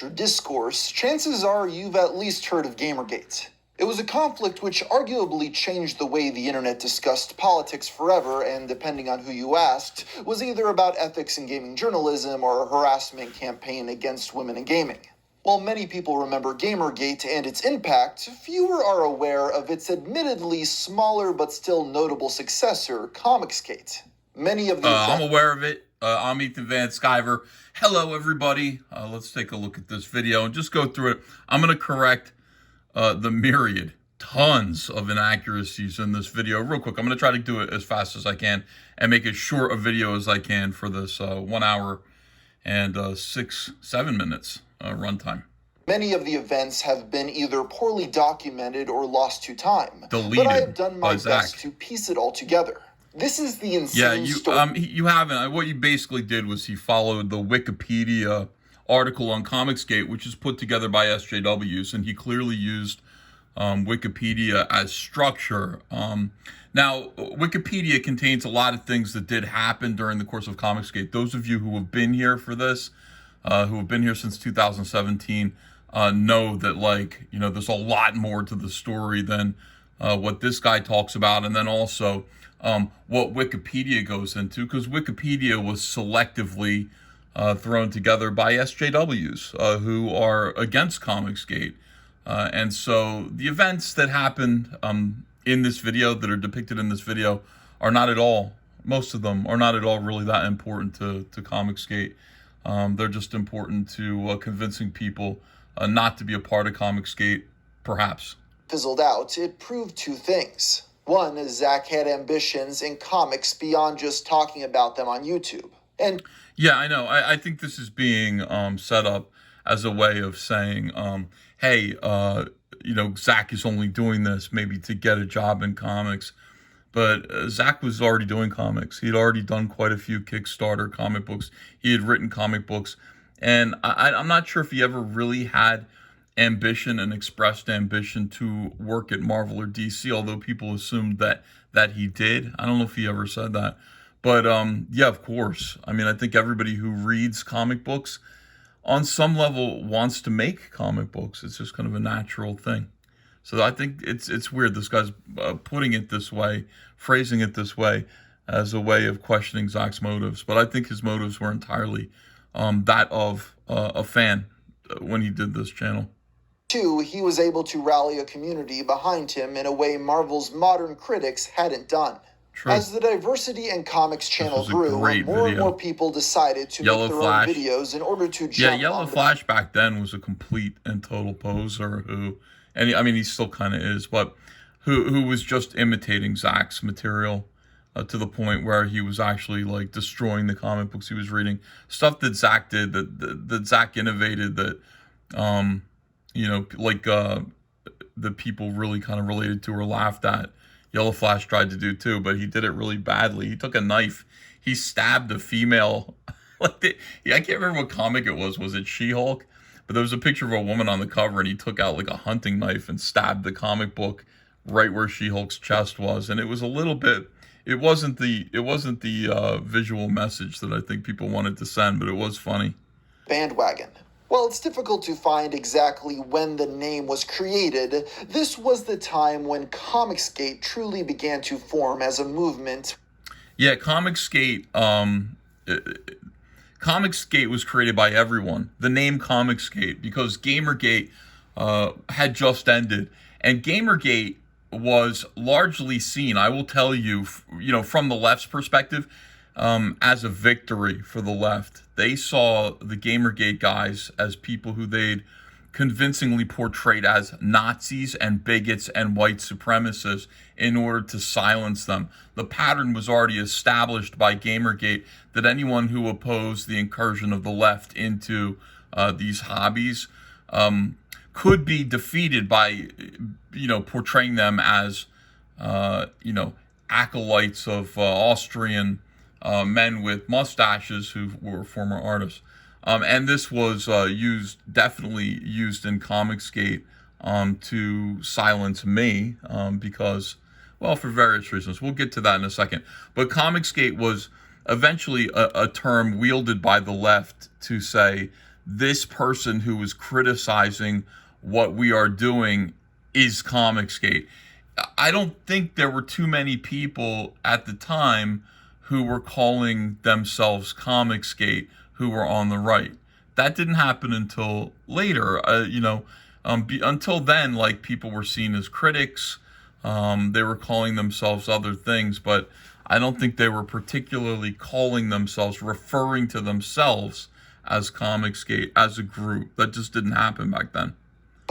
culture discourse, chances are you've at least heard of Gamergate. It was a conflict which arguably changed the way the internet discussed politics forever, and depending on who you asked, was either about ethics in gaming journalism or a harassment campaign against women in gaming. While many people remember Gamergate and its impact, fewer are aware of its admittedly smaller but still notable successor, ComicsGate. Many of the I'm aware of it. I'm Ethan Van Sciver. Hello, everybody. Let's take a look at this video and just go through it. I'm going to correct the myriad, tons of inaccuracies in this video real quick. I'm going to try to do it as fast as I can and make as short a video as I can for this 1 hour and 6-7 minutes runtime. Many of the events have been either poorly documented or lost to time. Deleted but I have done my best to piece it all together. This is the insane story. You haven't. What you basically did was he followed the Wikipedia article on ComicsGate, which is put together by SJWs, and he clearly used Wikipedia as structure. Now, Wikipedia contains a lot of things that did happen during the course of ComicsGate. Those of you who have been here for this, who have been here since 2017, know that, there's a lot more to the story than what this guy talks about, and then also what Wikipedia goes into, because Wikipedia was selectively thrown together by SJWs who are against ComicsGate. And so the events that happened in this video, that are depicted in this video, are not at all, most of them are not at all really that important to ComicsGate. They're just important to convincing people not to be a part of ComicsGate, perhaps. Fizzled out, it proved two things. One, Zach had ambitions in comics beyond just talking about them on YouTube. And yeah, I know. I think this is being set up as a way of saying, hey, Zach is only doing this maybe to get a job in comics. But Zach was already doing comics. He'd already done quite a few Kickstarter comic books. He had written comic books. And I'm not sure if he ever really had ambition and expressed ambition to work at Marvel or DC, although people assumed that he did. I don't know if he ever said that. But yeah, of course. I mean, I think everybody who reads comic books on some level wants to make comic books. It's just kind of a natural thing. So I think it's weird. This guy's putting it this way, phrasing it this way, as a way of questioning Zach's motives. But I think his motives were entirely that of a fan when he did this channel. Two, he was able to rally a community behind him in a way Marvel's modern critics hadn't done. True. As the diversity in comics channel grew, more and more people decided to make their own videos in order to jump on Yellow Flash back then was a complete and total poser and I mean, he still kind of is, but who was just imitating Zach's material to the point where he was actually destroying the comic books he was reading. Stuff that Zach did, that Zach innovated, that the people really kind of related to or laughed at. Yellow Flash tried to do too, but he did it really badly. He took a knife, he stabbed a female. I can't remember what comic it was. Was it She-Hulk? But there was a picture of a woman on the cover, and he took out a hunting knife and stabbed the comic book right where She-Hulk's chest was. And it was a little bit. It wasn't the visual message that I think people wanted to send, but it was funny. Bandwagon. While it's difficult to find exactly when the name was created, this was the time when ComicsGate truly began to form as a movement. Yeah, ComicsGate was created by everyone. The name ComicsGate, because Gamergate had just ended, and Gamergate was largely seen, I will tell you, from the left's perspective, as a victory for the left. They saw the Gamergate guys as people who they'd convincingly portrayed as Nazis and bigots and white supremacists in order to silence them. The pattern was already established by Gamergate that anyone who opposed the incursion of the left into these hobbies could be defeated by, portraying them as, acolytes of Austrian men with mustaches who were former artists. And this was definitely used in ComicsGate to silence me because, well, for various reasons. We'll get to that in a second. But ComicsGate was eventually a term wielded by the left to say this person who was criticizing what we are doing is ComicsGate. I don't think there were too many people at the time who were calling themselves ComicsGate who were on the right. That didn't happen until later. Until then, like, people were seen as critics. They were calling themselves other things, but I don't think they were particularly calling themselves, referring to themselves as ComicsGate as a group. That just didn't happen back then.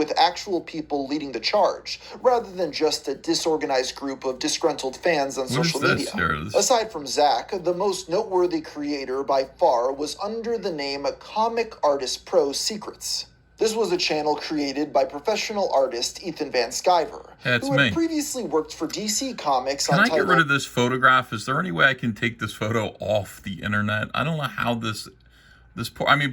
With actual people leading the charge, rather than just a disorganized group of disgruntled fans on social media. Aside from Zach, the most noteworthy creator by far was under the name Comic Artist Pro Secrets. This was a channel created by professional artist Ethan Van Sciver, who had previously worked for DC Comics Can I get rid of this photograph? Is there any way I can take this photo off the internet? I don't know how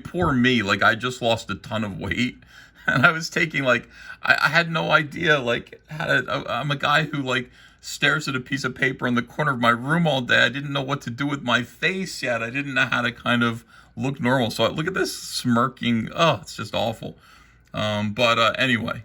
poor me. Like, I just lost a ton of weight, and I was taking, like, I had no idea, like, I'm a guy who, like, stares at a piece of paper in the corner of my room all day. I didn't know what to do with my face yet. I didn't know how to kind of look normal. So look at this smirking. Oh, it's just awful. Anyway.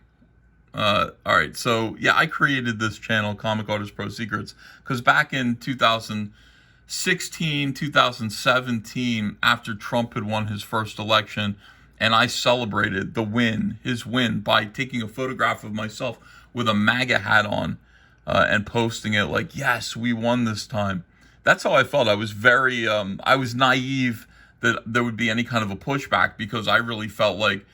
All right. So yeah, I created this channel, Comic Artist Pro Secrets, because back in 2016, 2017, after Trump had won his first election, and I celebrated his win, by taking a photograph of myself with a MAGA hat on, and posting it like, yes, we won this time. That's how I felt. I was I was naive that there would be any kind of a pushback, because I really felt like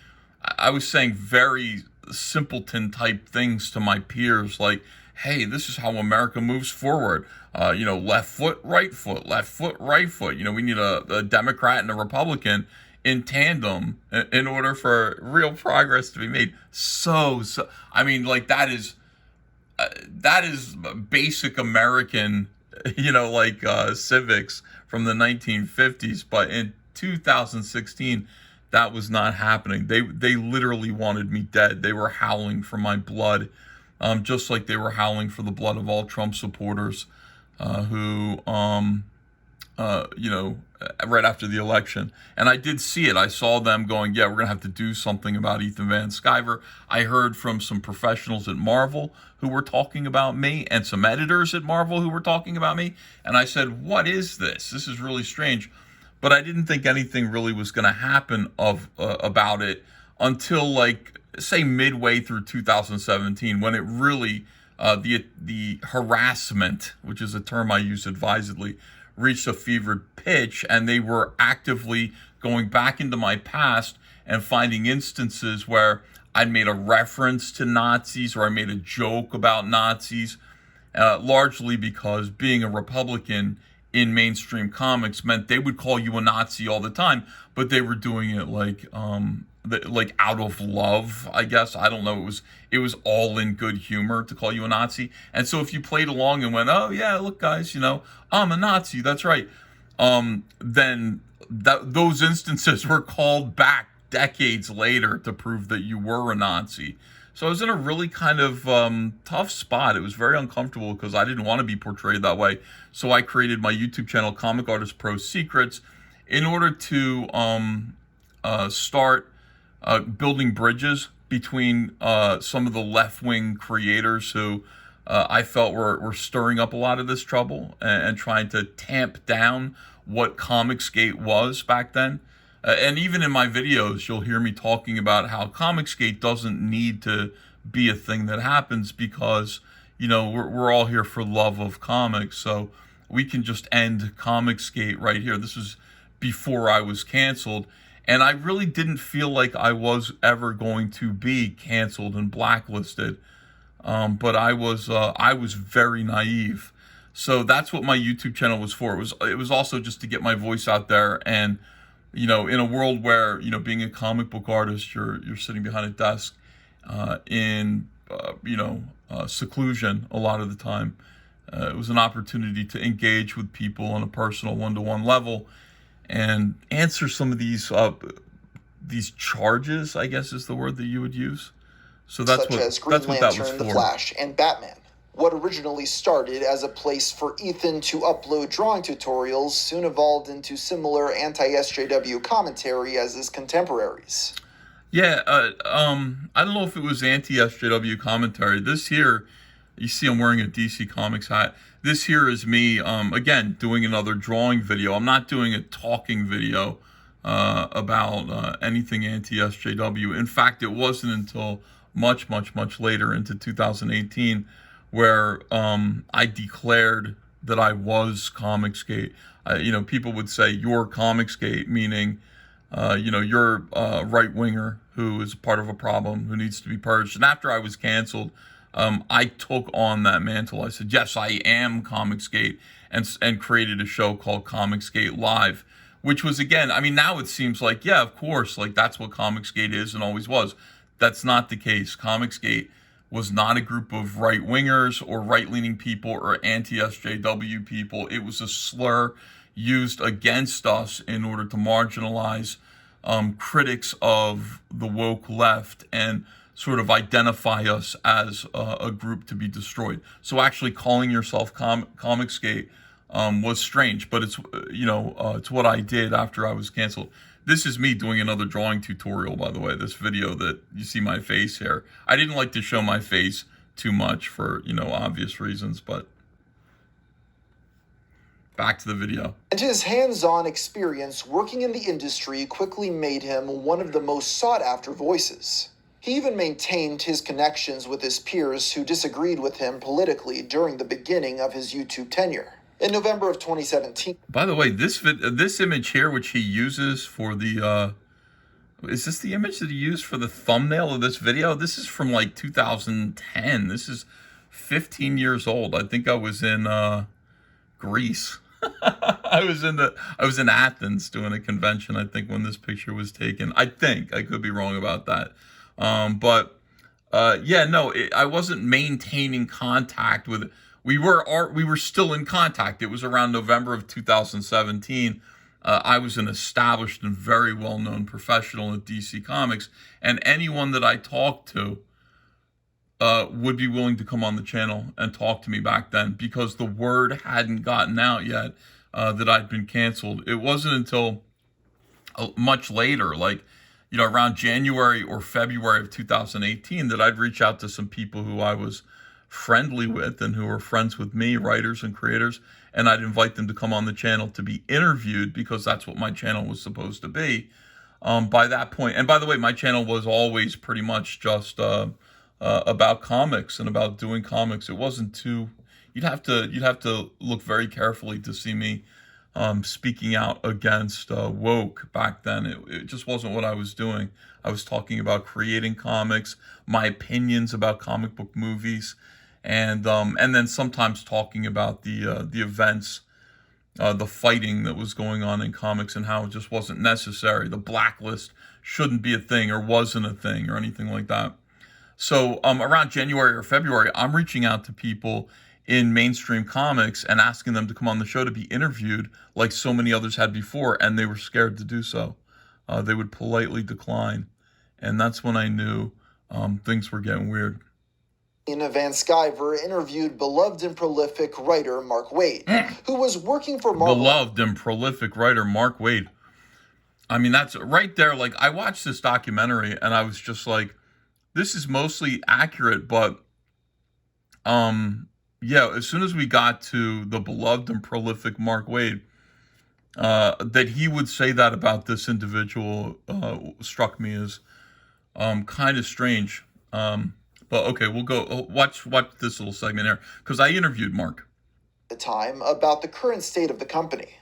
I was saying very simpleton type things to my peers, like, hey, this is how America moves forward. Left foot, right foot, left foot, right foot. We need a Democrat and a Republican in tandem in order for real progress to be made. I mean, like, that is basic American, civics from the 1950s, but in 2016, that was not happening. They literally wanted me dead. They were howling for my blood, just like they were howling for the blood of all Trump supporters, who, right after the election. And I did see it. I saw them going, yeah, we're going to have to do something about Ethan Van Sciver. I heard from some professionals at Marvel who were talking about me, and some editors at Marvel who were talking about me. And I said, what is this? This is really strange. But I didn't think anything really was going to happen about it until, like, say, midway through 2017, when it really, the harassment, which is a term I use advisedly, reached a fevered pitch, and they were actively going back into my past and finding instances where I'd made a reference to Nazis, or I made a joke about Nazis, largely because being a Republican in mainstream comics meant they would call you a Nazi all the time, but they were doing it like out of love, I guess. I don't know. It was all in good humor to call you a Nazi. And so if you played along and went, oh yeah, look guys, I'm a Nazi, that's right. Then those instances were called back decades later to prove that you were a Nazi. So I was in a really kind of tough spot. It was very uncomfortable because I didn't want to be portrayed that way. So I created my YouTube channel, Comic Artist Pro Secrets, in order to start building bridges between some of the left-wing creators who I felt were stirring up a lot of this trouble and trying to tamp down what ComicsGate was back then. And even in my videos, you'll hear me talking about how ComicsGate doesn't need to be a thing that happens, because, we're all here for love of comics. So we can just end ComicsGate right here. This was before I was canceled. And I really didn't feel like I was ever going to be canceled and blacklisted. But I was very naive. So that's what my YouTube channel was for. It was also just to get my voice out there. And in a world where, being a comic book artist, you're sitting behind a desk in seclusion a lot of the time. It was an opportunity to engage with people on a personal one-to-one level and answer some of these charges, I guess is the word that you would use. So that's what that was for. The Flash and Batman. What originally started as a place for Ethan to upload drawing tutorials soon evolved into similar anti-SJW commentary as his contemporaries. Yeah, I don't know if it was anti-SJW commentary. This here, you see I'm wearing a DC Comics hat. This here is me, again, doing another drawing video. I'm not doing a talking video about anything anti-SJW. In fact, it wasn't until much, much, much later into 2018 where I declared that I was ComicsGate. People would say, "You're ComicsGate," meaning you're a right-winger who is part of a problem, who needs to be purged. And after I was canceled, I took on that mantle. I said, yes, I am ComicsGate, and created a show called ComicsGate Live, which was, again, I mean, now it seems like, yeah, of course, like that's what ComicsGate is and always was. That's not the case. ComicsGate was not a group of right-wingers or right-leaning people or anti-SJW people. It was a slur used against us in order to marginalize critics of the woke left and sort of identify us as a group to be destroyed. So actually calling yourself ComicsGate was strange, but it's what I did after I was canceled. This is me doing another drawing tutorial, by the way, this video that you see my face here. I didn't like to show my face too much for, obvious reasons, but back to the video. And his hands-on experience working in the industry quickly made him one of the most sought-after voices. He even maintained his connections with his peers who disagreed with him politically during the beginning of his YouTube tenure. In November of 2017... By the way, this image here, which he uses for the... is this the image that he used for the thumbnail of this video? This is from like 2010. This is 15 years old. I think I was in Greece. I was in Athens doing a convention, I think, when this picture was taken. I think. I could be wrong about that. I wasn't maintaining contact with... We were still in contact. It was around November of 2017. I was an established and very well-known professional at DC Comics, and anyone that I talked to would be willing to come on the channel and talk to me back then, because the word hadn't gotten out yet that I'd been canceled. It wasn't until much later, like, around January or February of 2018, that I'd reach out to some people who I was friendly with and who were friends with me, writers and creators, and I'd invite them to come on the channel to be interviewed, because that's what my channel was supposed to be by that point. And by the way, my channel was always pretty much just about comics and about doing comics. It wasn't too... You'd have to look very carefully to see me speaking out against woke back then. It just wasn't what I was doing. I was talking about creating comics, my opinions about comic book movies, and then sometimes talking about the events, the fighting that was going on in comics and how it just wasn't necessary. The blacklist shouldn't be a thing, or wasn't a thing, or anything like that. So around January or February, I'm reaching out to people in mainstream comics and asking them to come on the show to be interviewed, like so many others had before, and they were scared to do so. They would politely decline. And that's when I knew things were getting weird. Van Sciver interviewed beloved and prolific writer Mark Waid, who was working for Marvel. Beloved and prolific writer Mark Waid. I mean, that's right there. Like, I watched this documentary and I was just like, this is mostly accurate, but as soon as we got to the beloved and prolific Mark Waid, that he would say that about this individual struck me as kind of strange. But okay, we'll go watch this little segment here, because I interviewed Mark at the time about the current state of the company.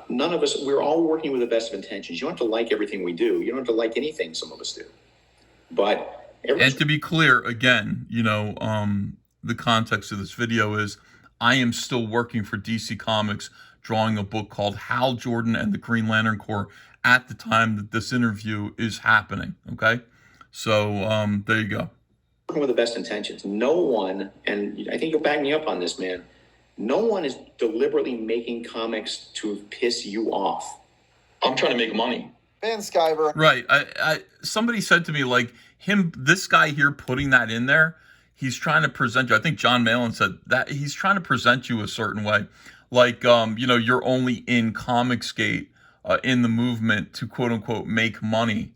None of us, we're all working with the best of intentions. You don't have to like everything we do. You don't have to like anything some of us do. But and to be clear, again, the context of this video is I am still working for DC Comics, drawing a book called Hal Jordan and the Green Lantern Corps at the time that this interview is happening. Okay, so there you go. Working with the best intentions. No one, and I think you'll back me up on this, man, no one is deliberately making comics to piss you off. I'm trying to make money. Van Sciver. Right. Somebody said to me, like, this guy here putting that in there, he's trying to present you. I think John Malin said that he's trying to present you a certain way, like you're only in ComicsGate, in the movement to quote unquote make money.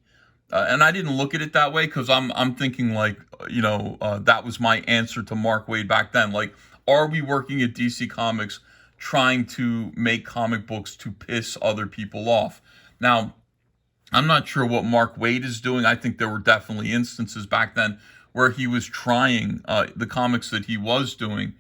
And I didn't look at it that way, because I'm thinking like, that was my answer to Mark Waid back then. Like, are we working at DC Comics trying to make comic books to piss other people off? Now, I'm not sure what Mark Waid is doing. I think there were definitely instances back then where he was trying the comics that he was doing,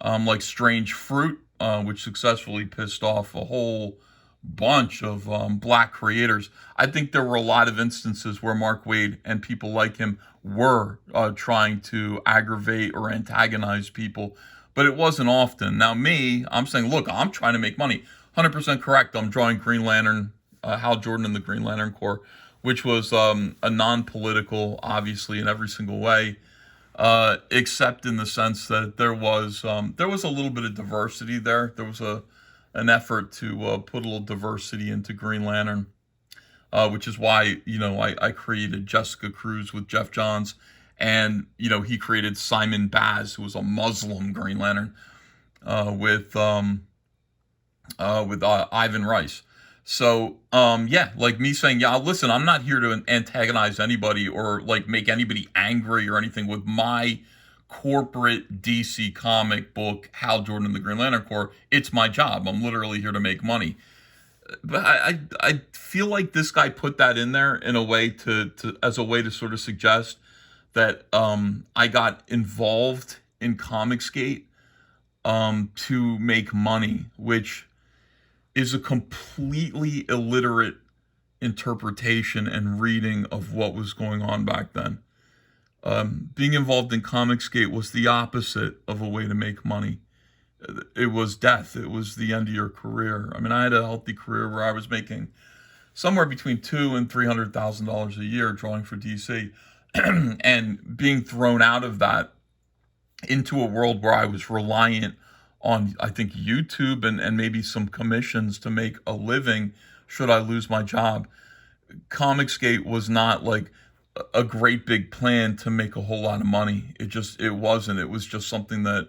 like Strange Fruit, which successfully pissed off a whole bunch of black creators. I think there were a lot of instances where Mark Waid and people like him were trying to aggravate or antagonize people, but it wasn't often. Now me, I'm saying, look, I'm trying to make money. 100% correct. I'm drawing Green Lantern, Hal Jordan and the Green Lantern Corps, which was a non-political, obviously, in every single way, except in the sense that there was a little bit of diversity there. There was an effort to put a little diversity into Green Lantern, which is why, I created Jessica Cruz with Jeff Johns, and, he created Simon Baz, who was a Muslim Green Lantern, with Ivan Rice. So, like me saying, listen, I'm not here to antagonize anybody or like make anybody angry or anything with my corporate DC comic book, Hal Jordan and the Green Lantern Corps. It's my job. I'm literally here to make money. But I feel like this guy put that in there in a way as a way to sort of suggest that I got involved in ComicsGate to make money, which is a completely illiterate interpretation and reading of what was going on back then. Being involved in ComicsGate was the opposite of a way to make money. It was death. It was the end of your career. I mean, I had a healthy career where I was making somewhere between $200,000 and $300,000 a year drawing for DC, and being thrown out of that into a world where I was reliant on, I think, YouTube and maybe some commissions to make a living should I lose my job. ComicsGate was not like a great big plan to make a whole lot of money. It wasn't. It was just something that,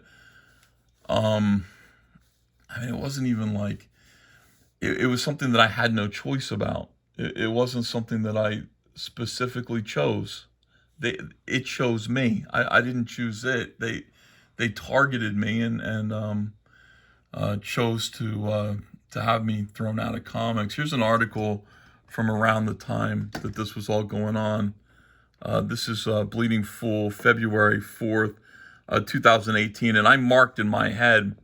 it wasn't even like, it was something that I had no choice about. It wasn't something that I specifically chose. It chose me. I didn't choose it. They targeted me and chose to have me thrown out of comics. Here's an article from around the time that this was all going on. This is Bleeding Fool, February 4th, 2018, and I marked in my head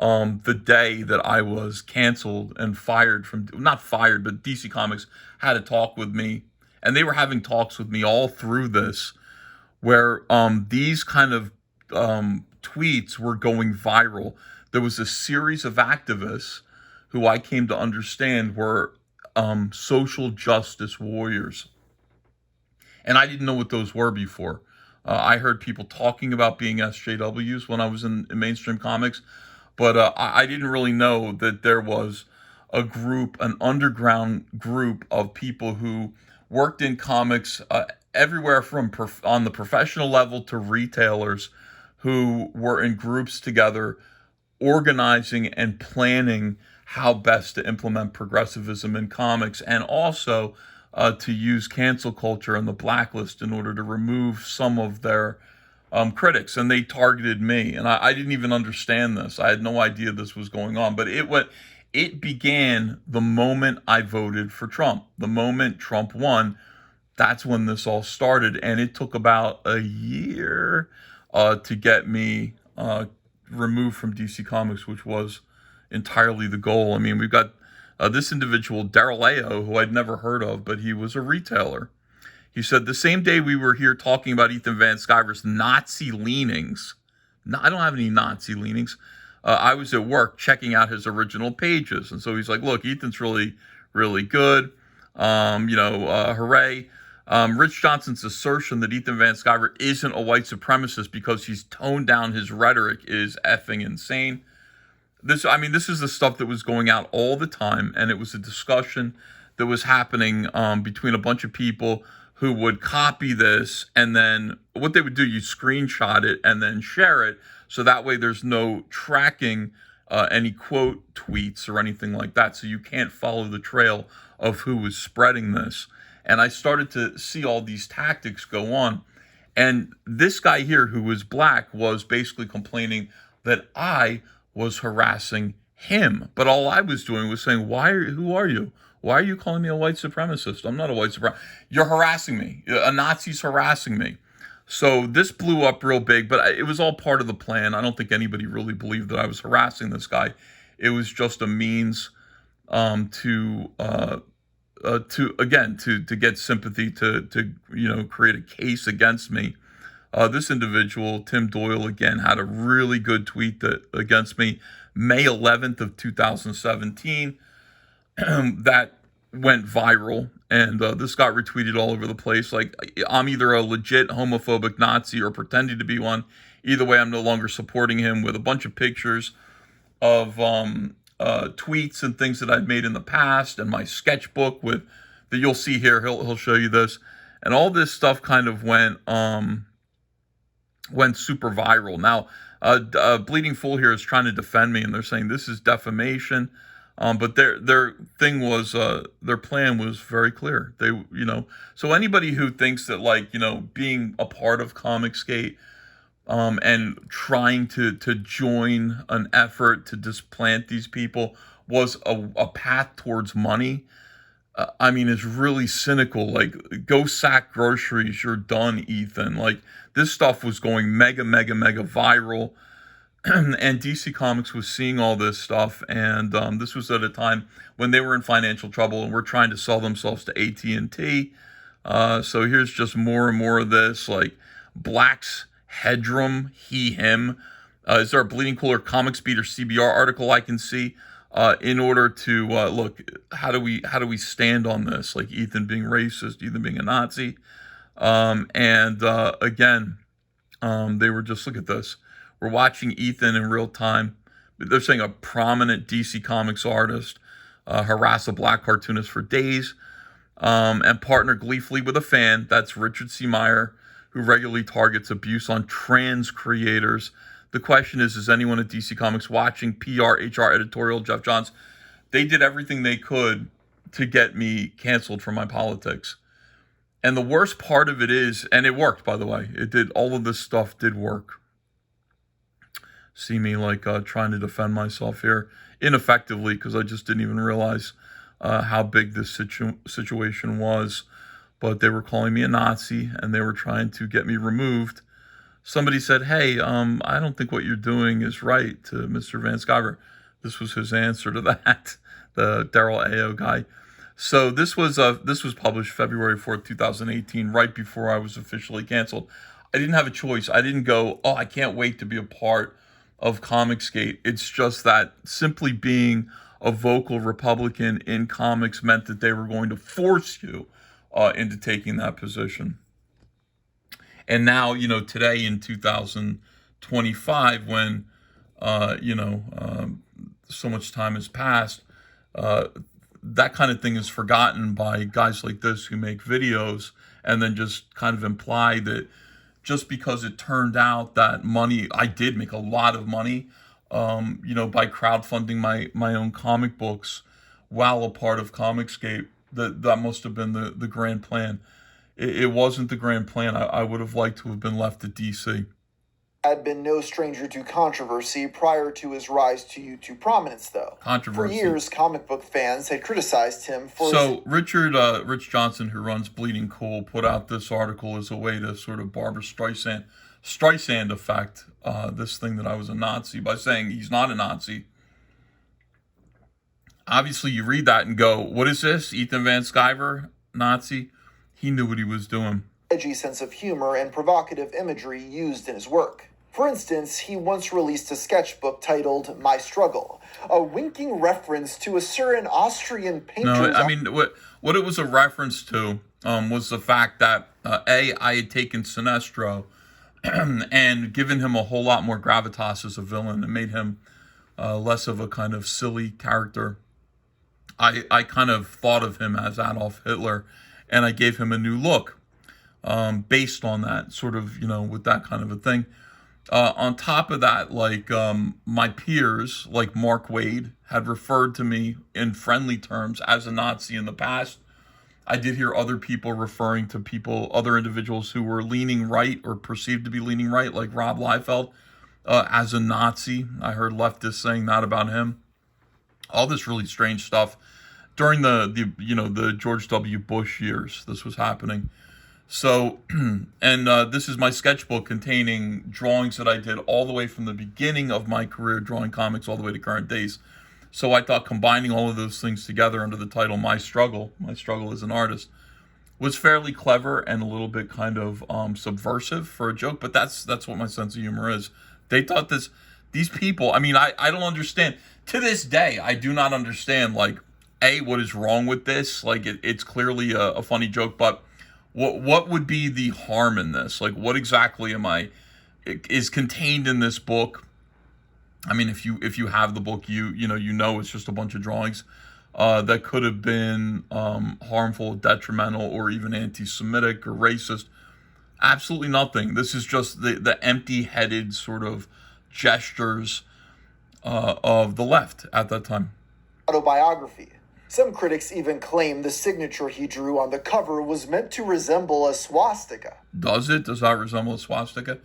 the day that I was canceled and fired from, not fired, but DC Comics had a talk with me, and they were having talks with me all through this, where these kind of tweets were going viral. There was a series of activists who I came to understand were social justice warriors. And I didn't know what those were before. I heard people talking about being SJWs when I was in mainstream comics, but I didn't really know that there was a group, an underground group of people who worked in comics everywhere from on the professional level to retailers, who were in groups together, organizing and planning how best to implement progressivism in comics, and also to use cancel culture and the blacklist in order to remove some of their critics. And they targeted me, and I didn't even understand this. I had no idea this was going on, but it began the moment I voted for Trump. The moment Trump won, that's when this all started, and it took about a year to get me removed from DC Comics, which was entirely the goal. I mean, we've got this individual, Daryl Ayo, who I'd never heard of, but he was a retailer. He said, the same day we were here talking about Ethan Van Sciver's Nazi leanings, no, I don't have any Nazi leanings, I was at work checking out his original pages. And so he's like, look, Ethan's really, really good. Hooray. Rich Johnson's assertion that Ethan Van Sciver isn't a white supremacist because he's toned down his rhetoric is effing insane. This is the stuff that was going out all the time, and it was a discussion that was happening between a bunch of people who would copy this, and then what they would do, you screenshot it and then share it, so that way there's no tracking any quote tweets or anything like that, so you can't follow the trail of who was spreading this. And I started to see all these tactics go on. And this guy here, who was black, was basically complaining that I was harassing him. But all I was doing was saying, who are you? Why are you calling me a white supremacist? I'm not a white supremacist. You're harassing me. A Nazi's harassing me. So this blew up real big, but it was all part of the plan. I don't think anybody really believed that I was harassing this guy. It was just a means to get sympathy, to create a case against me. This individual, Tim Doyle, again, had a really good tweet against me, May 11th of 2017, that went viral, and this got retweeted all over the place. Like, I'm either a legit homophobic Nazi or pretending to be one. Either way, I'm no longer supporting him, with a bunch of pictures of tweets and things that I've made in the past, and my sketchbook that you'll see here. He'll show you this, and all this stuff kind of went super viral. Now, Bleeding Fool here is trying to defend me, and they're saying this is defamation. But their thing was, their plan was very clear. So anybody who thinks that, being a part of ComicsGate, and trying to join an effort to displant these people was a path towards money, is really cynical. Like, go sack groceries, you're done, Ethan. Like, this stuff was going mega, mega, mega viral. And DC Comics was seeing all this stuff, and this was at a time when they were in financial trouble and were trying to sell themselves to AT&T. So here's just more and more of this, like Black's Hedrum, he, him. Is there a Bleeding Cooler Comics Beat or CBR article I can see in order to look? How do we stand on this? Like Ethan being racist, Ethan being a Nazi, again, they were just, look at this. We're watching Ethan in real time. They're saying a prominent DC Comics artist harass a black cartoonist for days and partner gleefully with a fan. That's Richard C. Meyer, who regularly targets abuse on trans creators. The question is anyone at DC Comics watching? PR, HR, editorial, Jeff Johns. They did everything they could to get me canceled for my politics. And the worst part of it is, and it worked, by the way. It did. All of this stuff did work. See me trying to defend myself here ineffectively, because I just didn't even realize how big this situation was. But they were calling me a Nazi, and they were trying to get me removed. Somebody said, hey, I don't think what you're doing is right, to Mr. Van Sciver. This was his answer to that, the Daryl Ayo guy. So this was published February 4th, 2018, right before I was officially canceled. I didn't have a choice. I didn't go, I can't wait to be a part of ComicsGate. It's just that simply being a vocal Republican in comics meant that they were going to force you into taking that position. And now, today in 2025, when, so much time has passed, that kind of thing is forgotten by guys like this who make videos and then just kind of imply that just because it turned out that I did make a lot of money, by crowdfunding my own comic books while a part of ComicsGate, that must have been the grand plan. It wasn't the grand plan. I would have liked to have been left at DC. Had been no stranger to controversy prior to his rise to YouTube prominence, though. Controversy. For years, comic book fans had criticized him for... So Rich Johnson, who runs Bleeding Cool, put out this article as a way to sort of Barbra Streisand effect this thing that I was a Nazi by saying he's not a Nazi. Obviously, you read that and go, what is this? Ethan Van Sciver, Nazi? He knew what he was doing. Edgy sense of humor and provocative imagery used in his work. For instance, he once released a sketchbook titled My Struggle, a winking reference to a certain Austrian painter. No, I mean, what it was a reference to was the fact that, I had taken Sinestro and given him a whole lot more gravitas as a villain and made him less of a kind of silly character. I kind of thought of him as Adolf Hitler, and I gave him a new look. based on that sort of, with that kind of a thing. On top of that, like my peers, like Mark Wade, had referred to me in friendly terms as a Nazi in the past. I did hear other people referring to other individuals who were leaning right or perceived to be leaning right, like Rob Liefeld, as a Nazi. I heard leftists saying that about him. All this really strange stuff during the George W. Bush years. This was happening. So, and this is my sketchbook containing drawings that I did all the way from the beginning of my career drawing comics all the way to current days. So I thought combining all of those things together under the title My Struggle as an Artist, was fairly clever and a little bit kind of subversive for a joke, but that's what my sense of humor is. They thought these people, I mean, I don't understand. To this day, I do not understand, like, A, what is wrong with this? Like, it's clearly a funny joke, but what would be the harm in this? Like, what exactly is contained in this book? I mean, if you have the book, you know it's just a bunch of drawings that could have been harmful, detrimental, or even anti-Semitic or racist. Absolutely nothing. This is just the empty-headed sort of gestures of the left at that time. Autobiography. Some critics even claim the signature he drew on the cover was meant to resemble a swastika. Does it? Does that resemble a swastika?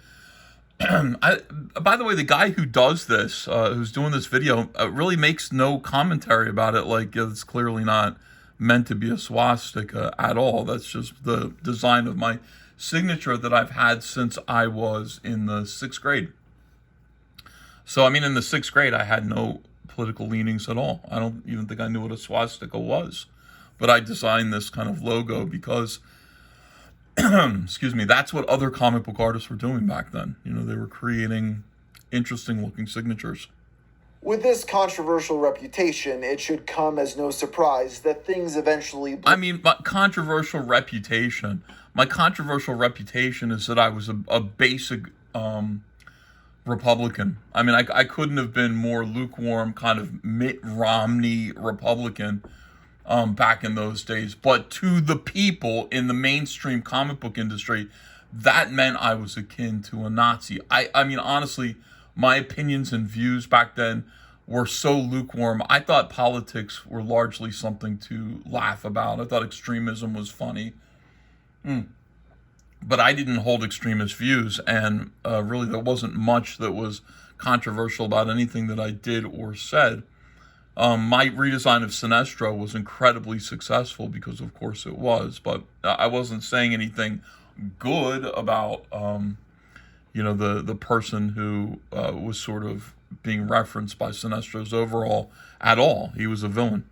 By the way, the guy who does this, who's doing this video, really makes no commentary about it. Like, it's clearly not meant to be a swastika at all. That's just the design of my signature that I've had since I was in the 6th grade. So, I mean, in the 6th grade, I had no political leanings at all. I don't even think I knew what a swastika was. But I designed this kind of logo because, excuse me, that's what other comic book artists were doing back then. They were creating interesting looking signatures. With this controversial reputation, it should come as no surprise that things eventually... My controversial reputation is that I was a basic Republican. I couldn't have been more lukewarm, kind of Mitt Romney Republican back in those days. But to the people in the mainstream comic book industry, that meant I was akin to a Nazi. I mean, honestly, my opinions and views back then were so lukewarm. I thought politics were largely something to laugh about. I thought extremism was funny. But I didn't hold extremist views, and really there wasn't much that was controversial about anything that I did or said. My redesign of Sinestro was incredibly successful because, of course, it was, but I wasn't saying anything good about, the person who was sort of being referenced by Sinestro's overall at all. He was a villain.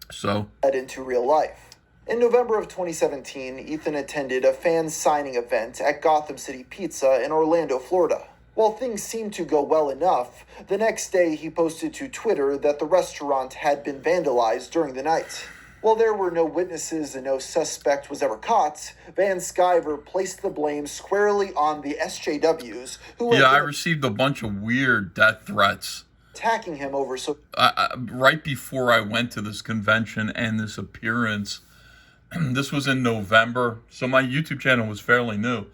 So... into real life. In November of 2017, Ethan attended a fan signing event at Gotham City Pizza in Orlando, Florida. While things seemed to go well enough, the next day he posted to Twitter that the restaurant had been vandalized during the night. While there were no witnesses and no suspect was ever caught, Van Sciver placed the blame squarely on the SJWs, who were I received a bunch of weird death threats. Attacking him over right before I went to this convention and this appearance. This was in November, so my YouTube channel was fairly new.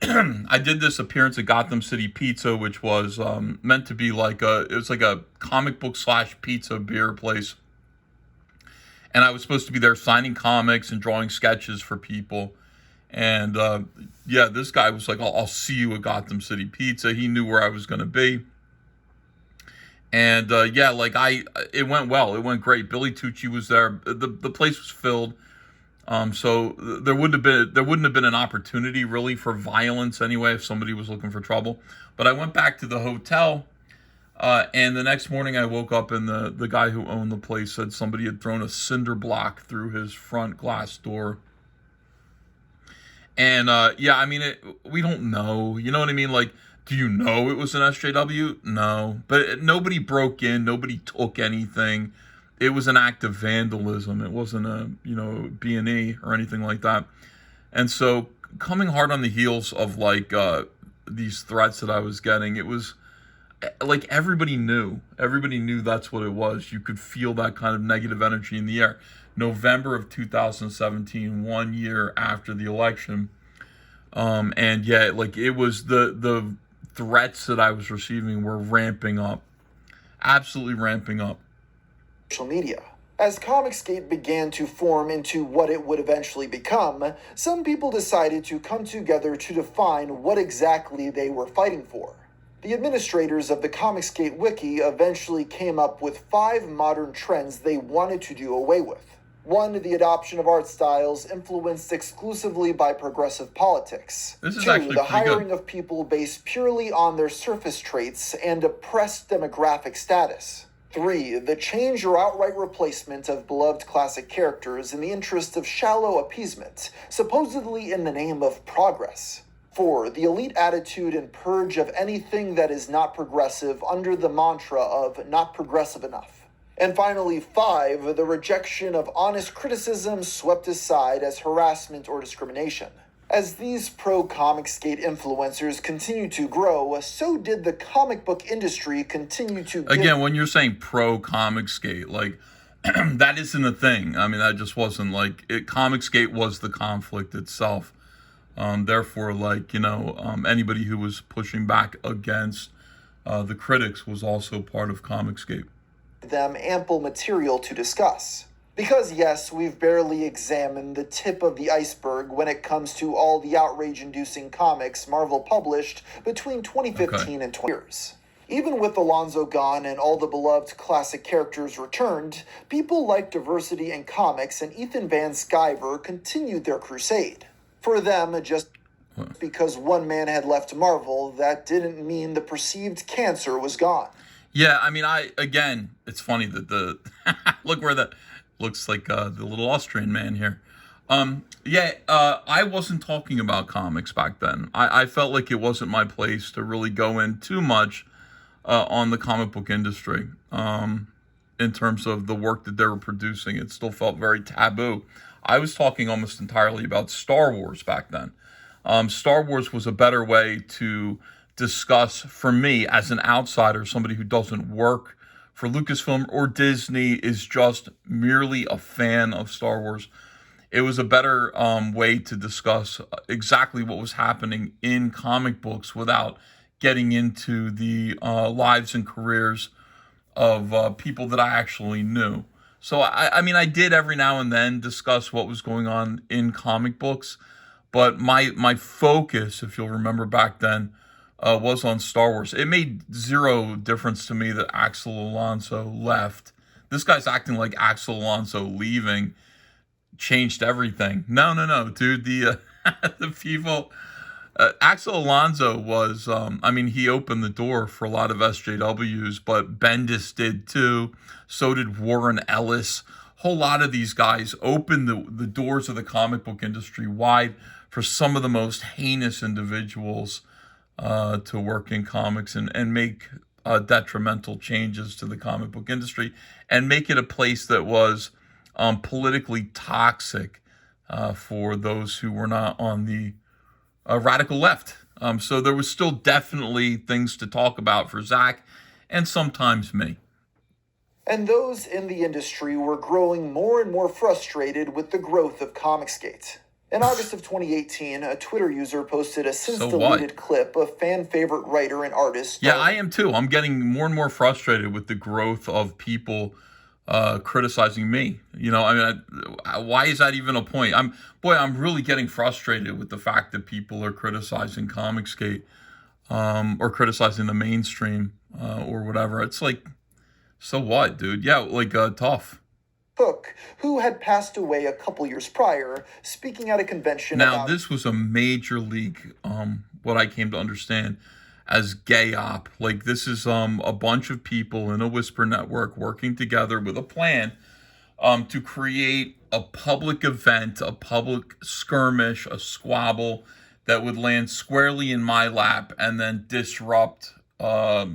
I did this appearance at Gotham City Pizza, which was meant to be like a comic book / pizza beer place. And I was supposed to be there signing comics and drawing sketches for people. And this guy was like, I'll see you at Gotham City Pizza. He knew where I was going to be. And it went well. It went great. Billy Tucci was there. The place was filled. So there wouldn't have been an opportunity really for violence anyway if somebody was looking for trouble. But I went back to the hotel, and the next morning I woke up and the guy who owned the place said somebody had thrown a cinder block through his front glass door. And we don't know. You know what I mean? Like, do you know it was an SJW? No, but nobody broke in. Nobody took anything. It was an act of vandalism. It wasn't a, B&E or anything like that. And so coming hard on the heels of these threats that I was getting, like everybody knew that's what it was. You could feel that kind of negative energy in the air. November of 2017, 1 year after the election, and yeah, like it was the threats that I was receiving were ramping up, absolutely ramping up. Social media. As ComicsGate began to form into what it would eventually become, some people decided to come together to define what exactly they were fighting for. The administrators of the ComicsGate wiki eventually came up with 5 modern trends they wanted to do away with. 1, the adoption of art styles influenced exclusively by progressive politics. This is 2, actually the pretty hiring good. of people based purely on their surface traits and oppressed demographic status. 3, the change or outright replacement of beloved classic characters in the interest of shallow appeasement, supposedly in the name of progress. 4, the elite attitude and purge of anything that is not progressive under the mantra of not progressive enough. And finally, 5, the rejection of honest criticism swept aside as harassment or discrimination. As these pro-ComicsGate influencers continue to grow, so did the comic book industry continue to Again, when you're saying pro-ComicsGate, like, that isn't a thing. I mean, that just wasn't, like, ComicsGate was the conflict itself. Therefore, like, anybody who was pushing back against the critics was also part of ComicsGate. them ample material to discuss. Because yes, we've barely examined the tip of the iceberg when it comes to all the outrage-inducing comics Marvel published between 2015 and 20 years. Even with Alonso gone and all the beloved classic characters returned, people like diversity in comics and Ethan Van Sciver continued their crusade. For them, just because one man had left Marvel, that didn't mean the perceived cancer was gone. Yeah, I mean, again, it's funny that the look where that looks like the little Austrian man here. I wasn't talking about comics back then. I felt like it wasn't my place to really go in too much on the comic book industry in terms of the work that they were producing. It still felt very taboo. I was talking almost entirely about Star Wars back then. Star Wars was a better way to discuss, for me, as an outsider, somebody who doesn't work for Lucasfilm or Disney, is just merely a fan of Star Wars. It was a better way to discuss exactly what was happening in comic books without getting into the lives and careers of people that I actually knew. So, I mean, I did every now and then discuss what was going on in comic books, but my focus, if you'll remember back then, was on Star Wars. It made zero difference to me that Axel Alonso left. This guy's acting like Axel Alonso leaving changed everything. No, dude. The the people. Axel Alonso was, he opened the door for a lot of SJWs, but Bendis did too. So did Warren Ellis. A whole lot of these guys opened the doors of the comic book industry wide for some of the most heinous individuals to work in comics and make detrimental changes to the comic book industry and make it a place that was politically toxic for those who were not on the radical left. So there was still definitely things to talk about for Zach and sometimes me. And those in the industry were growing more and more frustrated with the growth of ComicsGate. In August of 2018, a Twitter user posted a since-deleted clip of fan-favorite writer and artist... Yeah, I am too. I'm getting more and more frustrated with the growth of people criticizing me. Why is that even a point? I'm really getting frustrated with the fact that people are criticizing ComicsGate or criticizing the mainstream or whatever. It's like, so what, dude? Yeah, tough. Cook, who had passed away a couple years prior, speaking at a convention Now, this was a major league, what I came to understand as gay op. Like, this is a bunch of people in a whisper network working together with a plan to create a public event, a public skirmish, a squabble that would land squarely in my lap and then disrupt, what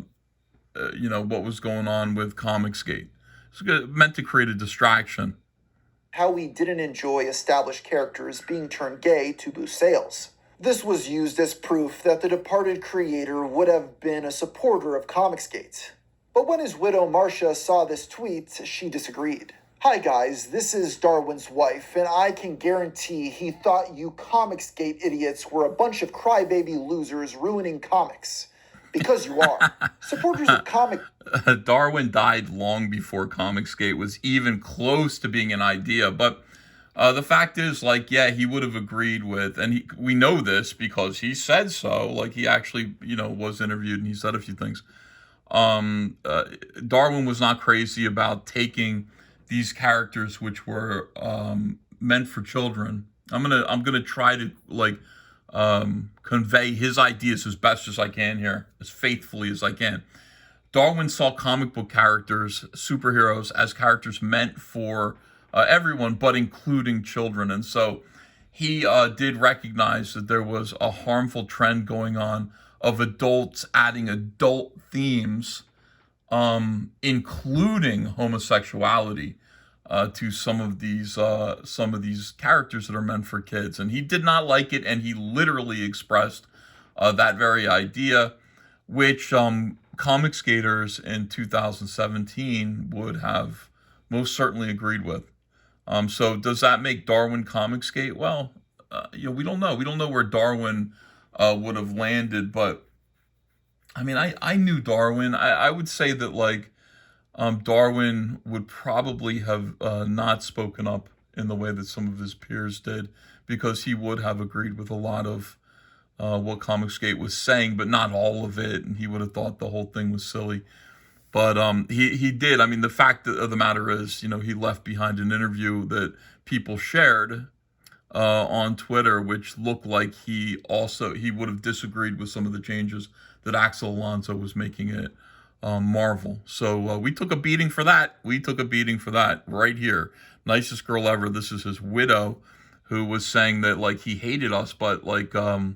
was going on with ComicsGate. It's meant to create a distraction. How we didn't enjoy established characters being turned gay to boost sales. This was used as proof that the departed creator would have been a supporter of ComicsGate. But when his widow Marcia saw this tweet, she disagreed. "Hi guys, this is Darwin's wife, and I can guarantee he thought you ComicsGate idiots were a bunch of crybaby losers ruining comics. Because you are. Supporters of comic..." Darwin died long before ComicsGate was even close to being an idea, but the fact is, like, yeah, he would have agreed with, and we know this because he said so, like, he actually, was interviewed and he said a few things. Darwin was not crazy about taking these characters which were meant for children. I'm gonna try to, like, convey his ideas as best as I can here, as faithfully as I can. Darwin saw comic book characters, superheroes, as characters meant for everyone, but including children. And so he did recognize that there was a harmful trend going on of adults adding adult themes, including homosexuality, to some of these characters that are meant for kids. And he did not like it, and he literally expressed that very idea, which ComicsGaters in 2017 would have most certainly agreed with. So does that make Darwin ComicsGate? Well, we don't know. We don't know where Darwin would have landed, but I mean, I knew Darwin. I would say that, like, Darwin would probably have not spoken up in the way that some of his peers did, because he would have agreed with a lot of what ComicsGate was saying, but not all of it, and he would have thought the whole thing was silly. But he did. I mean, the fact of the matter is, he left behind an interview that people shared on Twitter, which looked like he would have disagreed with some of the changes that Axel Alonso was making at Marvel. So we took a beating for that. We took a beating for that right here. Nicest girl ever. This is his widow, who was saying that, like, he hated us, but, like, no,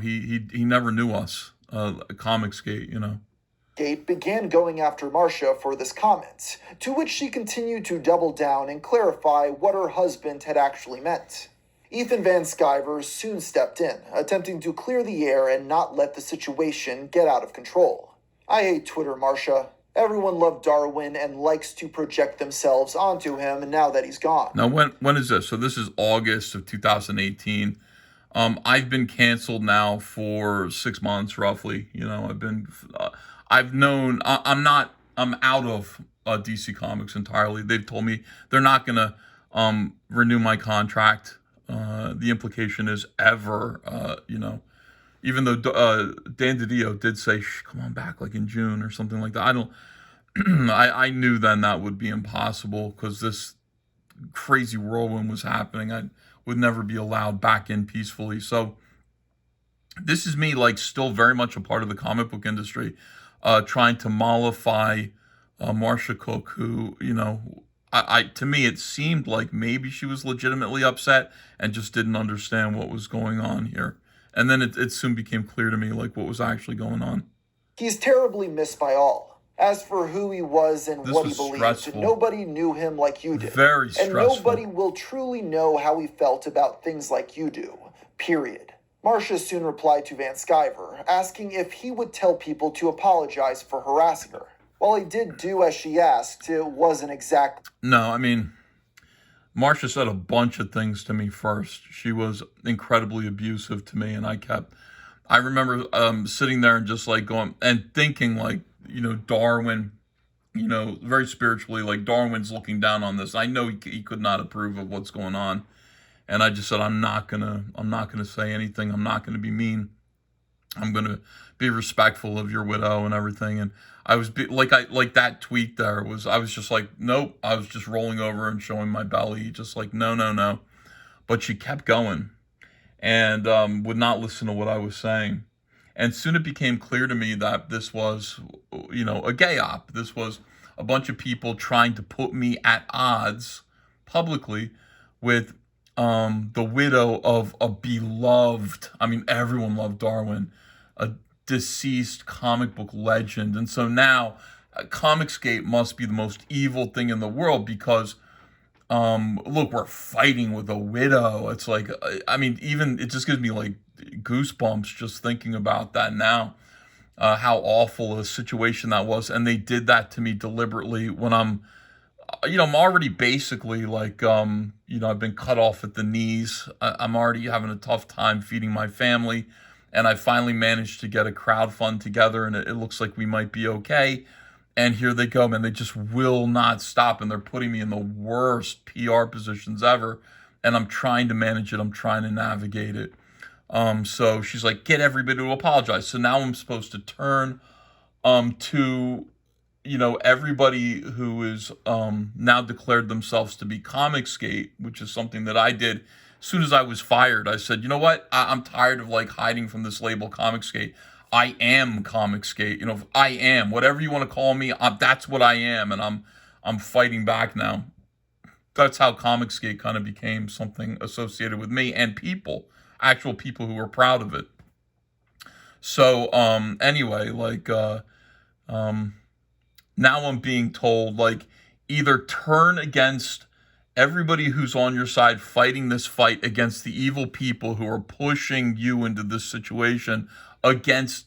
he never knew us. ComicsGate, Gate began going after Marcia for this comment, to which she continued to double down and clarify what her husband had actually meant. Ethan Van Sciver soon stepped in, attempting to clear the air and not let the situation get out of control. "I hate Twitter, Marcia. Everyone loved Darwin and likes to project themselves onto him now that he's gone." Now, when is this? So this is August of 2018. I've been canceled now for 6 months, roughly. I've known, I'm out of DC Comics entirely. They've told me they're not going to renew my contract. The implication is ever, even though Dan DiDio did say, come on back, like in June or something like that. I knew then that would be impossible, because this crazy whirlwind was happening. I would never be allowed back in peacefully. So this is me, like, still very much a part of the comic book industry, trying to mollify Marcia Cook, who, to me, it seemed like maybe she was legitimately upset and just didn't understand what was going on here. And then it soon became clear to me, like, what was actually going on. "He's terribly missed by all. As for who he was and what he believed, stressful. Nobody knew him like you did. Very stressful. And nobody will truly know how he felt about things like you do. Period." Marcia soon replied to Van Sciver, asking if he would tell people to apologize for harassing her. While he did do as she asked, it wasn't exact. No, I mean, Marcia said a bunch of things to me first. She was incredibly abusive to me, and I remember sitting there and just, like, going and thinking, like, Darwin, very spiritually, like, Darwin's looking down on this. I know he could not approve of what's going on. And I just said, I'm not gonna say anything. I'm not gonna be mean. I'm gonna be respectful of your widow and everything. And I was like that tweet there was. I was just like, nope. I was just rolling over and showing my belly, just like, no. But she kept going, and would not listen to what I was saying. And soon it became clear to me that this was, a gay op. This was a bunch of people trying to put me at odds publicly with the widow of a beloved, I mean, everyone loved Darwin, a deceased comic book legend. And so now ComicsGate must be the most evil thing in the world, because look, we're fighting with a widow. It's like, I mean, even it just gives me like goosebumps just thinking about that now. How awful a situation that was, and they did that to me deliberately when I'm already basically like, I've been cut off at the knees. I'm already having a tough time feeding my family, and I finally managed to get a crowd fund together, and it looks like we might be okay. And here they go, man. They just will not stop, and they're putting me in the worst PR positions ever. And I'm trying to manage it. I'm trying to navigate it. So she's like, get everybody to apologize. So now I'm supposed to turn to everybody who is now declared themselves to be ComicsGate, which is something that I did as soon as I was fired. I said, you know what? I'm tired of like hiding from this label ComicsGate. I am ComicsGate. I am whatever you want to call me. That's what I am, and I'm fighting back now. That's how ComicsGate kind of became something associated with me and actual people who were proud of it. So anyway, like now I'm being told, like, either turn against everybody who's on your side fighting this fight against the evil people who are pushing you into this situation against,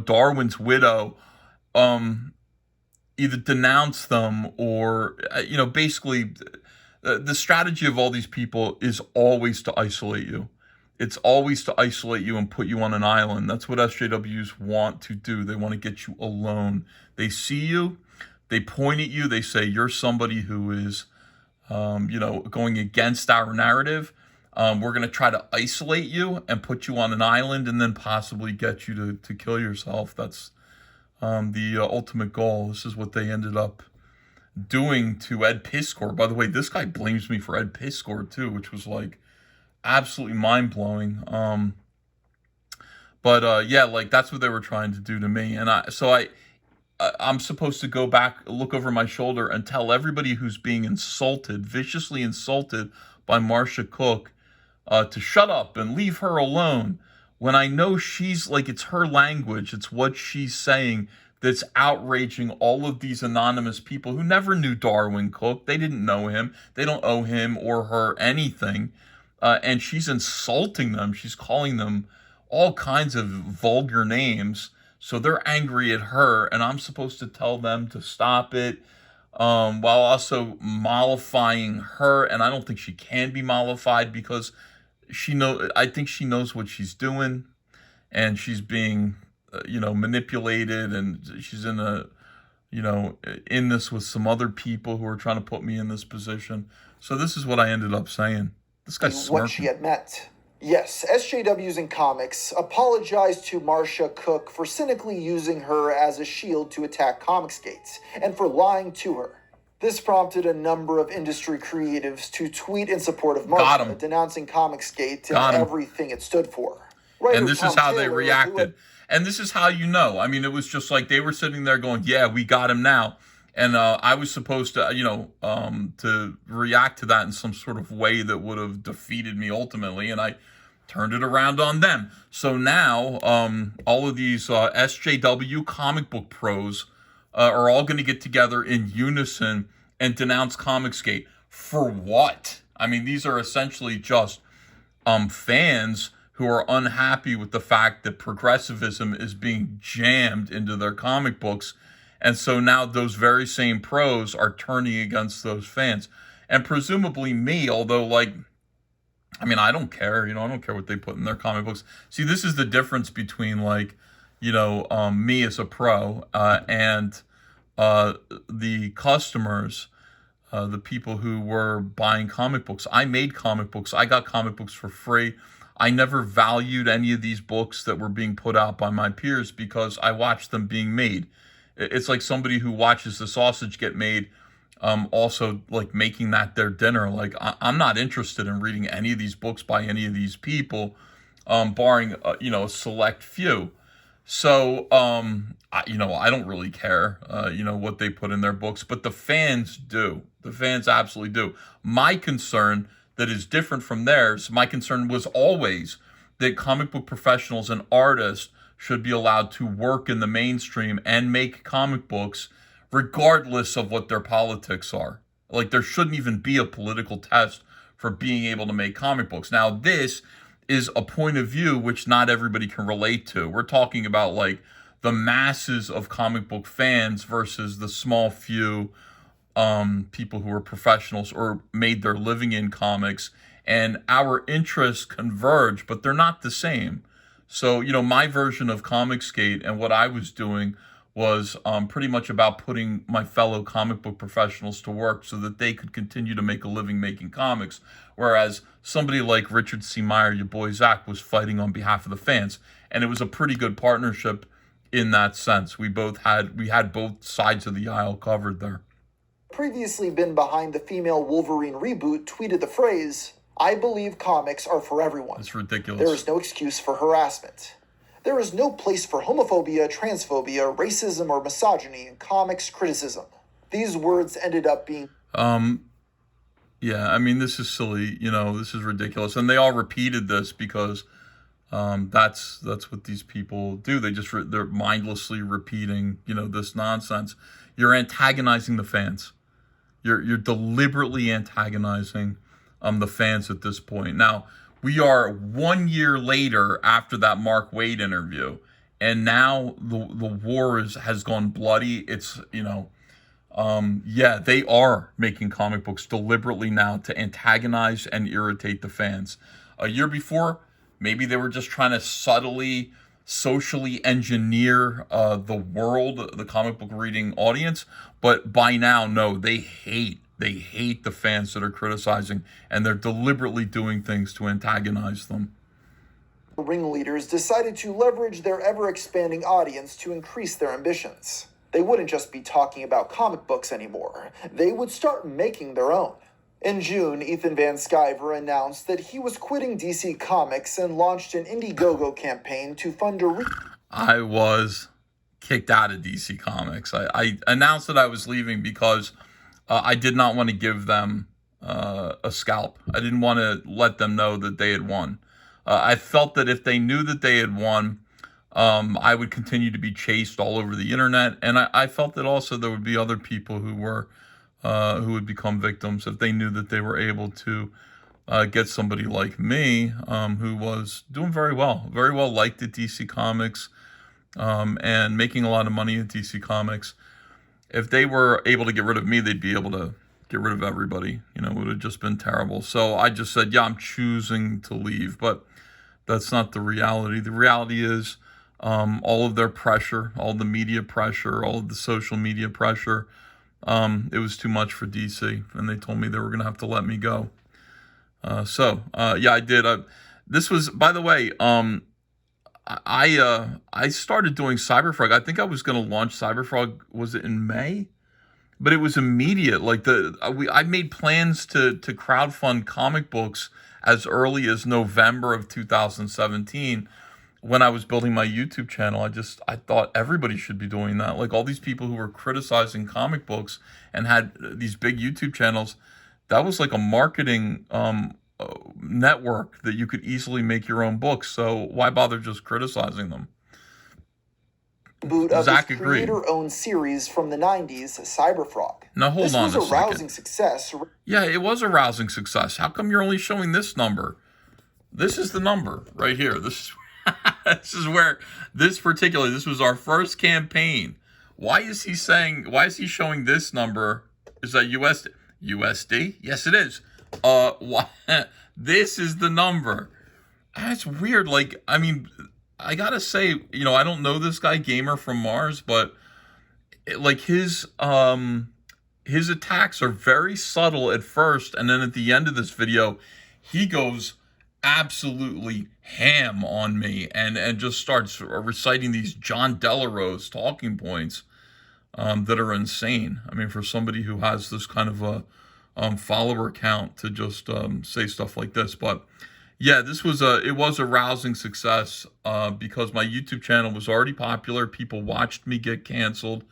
Darwin's widow, either denounce them or, basically the strategy of all these people is always to isolate you. It's always to isolate you and put you on an island. That's what SJWs want to do. They want to get you alone. They see you, they point at you, they say, you're somebody who is, going against our narrative. We're going to try to isolate you and put you on an island and then possibly get you to kill yourself. That's the ultimate goal. This is what they ended up doing to Ed Piskor. By the way, this guy blames me for Ed Piskor too, which was like absolutely mind-blowing. Yeah, like that's what they were trying to do to me. And I'm supposed to go back, look over my shoulder and tell everybody who's being insulted, viciously insulted by Marcia Cook, to shut up and leave her alone, when I know she's like, it's her language, it's what she's saying that's outraging all of these anonymous people who never knew Darwin Cook. They didn't know him. They don't owe him or her anything. And she's insulting them. She's calling them all kinds of vulgar names. So they're angry at her, and I'm supposed to tell them to stop it, while also mollifying her. And I don't think she can be mollified because I think she knows what she's doing, and she's being, manipulated, and she's in in this with some other people who are trying to put me in this position. So this is what I ended up saying. This guy's smirking. What she had meant. Yes, SJWs in comics apologized to Marcia Cook for cynically using her as a shield to attack ComicsGate, and for lying to her. This prompted a number of industry creatives to tweet in support of Marcia, denouncing ComicsGate and everything it stood for. And this is how they reacted. And this is how I mean, it was just like they were sitting there going, yeah, we got him now. And I was supposed to, to react to that in some sort of way that would have defeated me ultimately. And I turned it around on them. So now all of these SJW comic book pros are all going to get together in unison and denounce ComicsGate. For what? I mean, these are essentially just fans who are unhappy with the fact that progressivism is being jammed into their comic books. And so now those very same pros are turning against those fans. And presumably me, although, like, I mean, I don't care. I don't care what they put in their comic books. See, this is the difference between, like, me as a pro and the customers, the people who were buying comic books. I made comic books. I got comic books for free. I never valued any of these books that were being put out by my peers because I watched them being made. It's like somebody who watches the sausage get made, also like making that their dinner. Like I'm not interested in reading any of these books by any of these people, barring a select few. So I don't really care what they put in their books, but the fans do. The fans absolutely do. My concern that is different from theirs. My concern was always that comic book professionals and artists should be allowed to work in the mainstream and make comic books regardless of what their politics are. Like, there shouldn't even be a political test for being able to make comic books. Now, this is a point of view which not everybody can relate to. We're talking about, like, the masses of comic book fans versus the small few people who are professionals or made their living in comics, and our interests converge, but they're not the same. So, my version of ComicsGate and what I was doing was pretty much about putting my fellow comic book professionals to work so that they could continue to make a living making comics. Whereas somebody like Richard C. Meyer, your boy Zach, was fighting on behalf of the fans. And it was a pretty good partnership in that sense. We had both sides of the aisle covered there. Previously been behind the female Wolverine reboot, tweeted the phrase, "I believe comics are for everyone. It's ridiculous. There is no excuse for harassment. There is no place for homophobia, transphobia, racism, or misogyny in comics criticism." These words ended up being... Yeah, I mean, this is silly. This is ridiculous. And they all repeated this because that's what these people do. They're mindlessly repeating, this nonsense. You're antagonizing the fans. You're deliberately antagonizing the fans at this point. Now, we are 1 year later after that Mark Waid interview, and now the war has gone bloody. It's, they are making comic books deliberately now to antagonize and irritate the fans. A year before, maybe they were just trying to subtly, socially engineer the world, the comic book reading audience. But by now, no, they hate the fans that are criticizing, and they're deliberately doing things to antagonize them. Ringleaders decided to leverage their ever-expanding audience to increase their ambitions. They wouldn't just be talking about comic books anymore. They would start making their own. In June, Ethan Van Sciver announced that he was quitting DC Comics and launched an Indiegogo campaign to fund a... I was kicked out of DC Comics. I announced that I was leaving because I did not want to give them a scalp. I didn't want to let them know that they had won. I felt that if they knew that they had won, I would continue to be chased all over the internet. And I felt that also there would be other people who would become victims if they knew that they were able to get somebody like me, who was doing very well liked at DC Comics, and making a lot of money at DC Comics. If they were able to get rid of me, they'd be able to get rid of everybody. It would have just been terrible. So I just said, yeah, I'm choosing to leave. But that's not the reality. The reality is all of their pressure, all the media pressure, all of the social media pressure, it was too much for DC. And they told me they were going to have to let me go. Yeah, I did. This was, by the way, I started doing Cyberfrog. I think I was going to launch Cyberfrog, was it in May? But it was immediate. Like I made plans to crowdfund comic books as early as November of 2017 when I was building my YouTube channel. I thought everybody should be doing that. Like all these people who were criticizing comic books and had these big YouTube channels, that was like a marketing network that you could easily make your own books. So why bother just criticizing them? Boot of his creator-owned series from the 90s, Cyberfrog. Now hold on a second. This was a rousing success. Yeah, it was a rousing success. How come you're only showing this number? This is the number right here. This is where this was our first campaign. Why is he showing this number? Is that USD? Yes, it is. Why? This is the number. That's weird. Like, I mean, I gotta say, I don't know this guy, Gamer from Mars, but like his attacks are very subtle at first, and then at the end of this video, he goes absolutely ham on me and just starts reciting these John Delarose talking points that are insane. I mean, for somebody who has this kind of a follower count to just say stuff like this. But yeah, it was a rousing success because my YouTube channel was already popular. People watched me get canceled.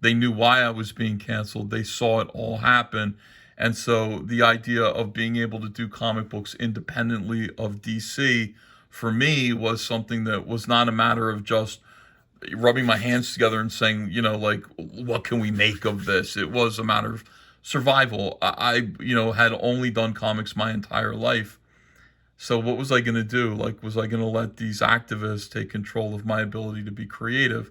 They knew why I was being canceled. They saw it all happen. And so the idea of being able to do comic books independently of DC for me was something that was not a matter of just rubbing my hands together and saying, like, what can we make of this? It was a matter of survival. I had only done comics my entire life. So what was I going to do? Like, was I going to let these activists take control of my ability to be creative?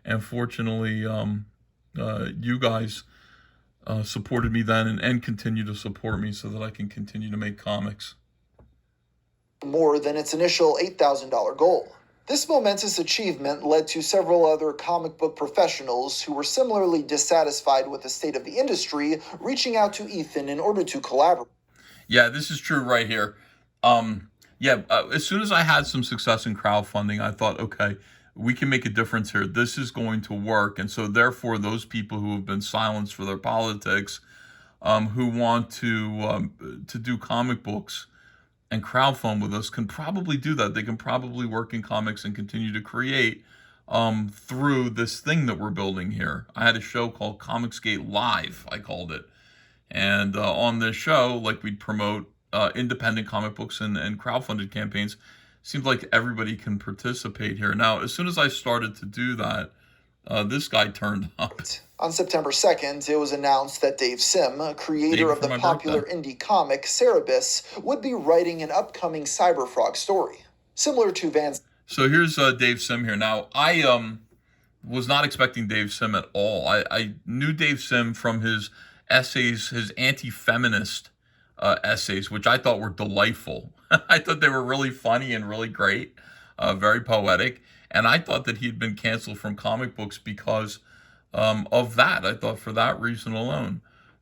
And fortunately, you guys supported me then and continue to support me so that I can continue to make comics. More than its initial $8,000 goal. This momentous achievement led to several other comic book professionals who were similarly dissatisfied with the state of the industry reaching out to Ethan in order to collaborate. Yeah, this is true right here. As soon as I had some success in crowdfunding, I thought, okay, we can make a difference here. This is going to work. And so therefore, those people who have been silenced for their politics, who want to do comic books and crowdfund with us can probably do that. They can probably work in comics and continue to create through this thing that we're building here. I had a show called ComicsGate Live, I called it. And on this show, like, we'd promote independent comic books and crowdfunded campaigns. Seems like everybody can participate here. Now, as soon as I started to do that, this guy turned up. On September 2nd, it was announced that Dave Sim, creator of the popular indie comic Cerebus, would be writing an upcoming Cyberfrog story. Similar to Van's... So here's Dave Sim here. Now, I was not expecting Dave Sim at all. I knew Dave Sim from his essays, his anti-feminist essays, which I thought were delightful. I thought they were really funny and really great, very poetic. And I thought that he'd been canceled from comic books because of that. I thought for that reason alone.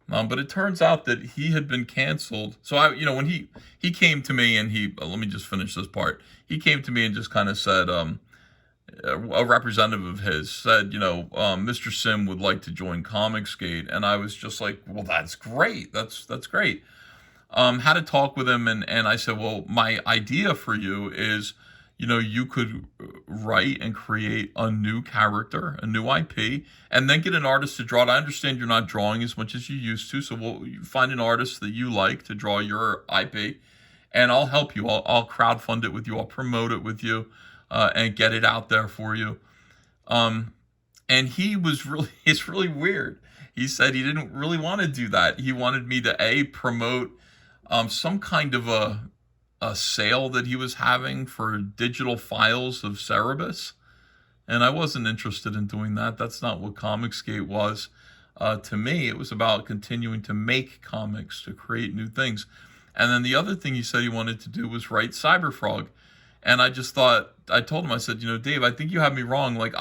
But it turns out that he had been canceled. So when he came to me and let me just finish this part. He came to me and just kind of said, a representative of his said, Mr. Sim would like to join ComicsGate. And I was just like, well, that's great. That's great. Had a talk with him and I said, well, my idea for you is, you could write and create a new character, a new IP, and then get an artist to draw it. I understand you're not drawing as much as you used to, so we'll find an artist that you like to draw your IP, and I'll help you. I'll crowdfund it with you. I'll promote it with you, and get it out there for you. And it's really weird. He said he didn't really want to do that. He wanted me to promote some kind of a sale that he was having for digital files of Cerebus. And I wasn't interested in doing that. That's not what ComicsGate was. To me, it was about continuing to make comics, to create new things. And then the other thing he said he wanted to do was write Cyberfrog. And I just thought, I told him, I said, Dave, I think you have me wrong. Like,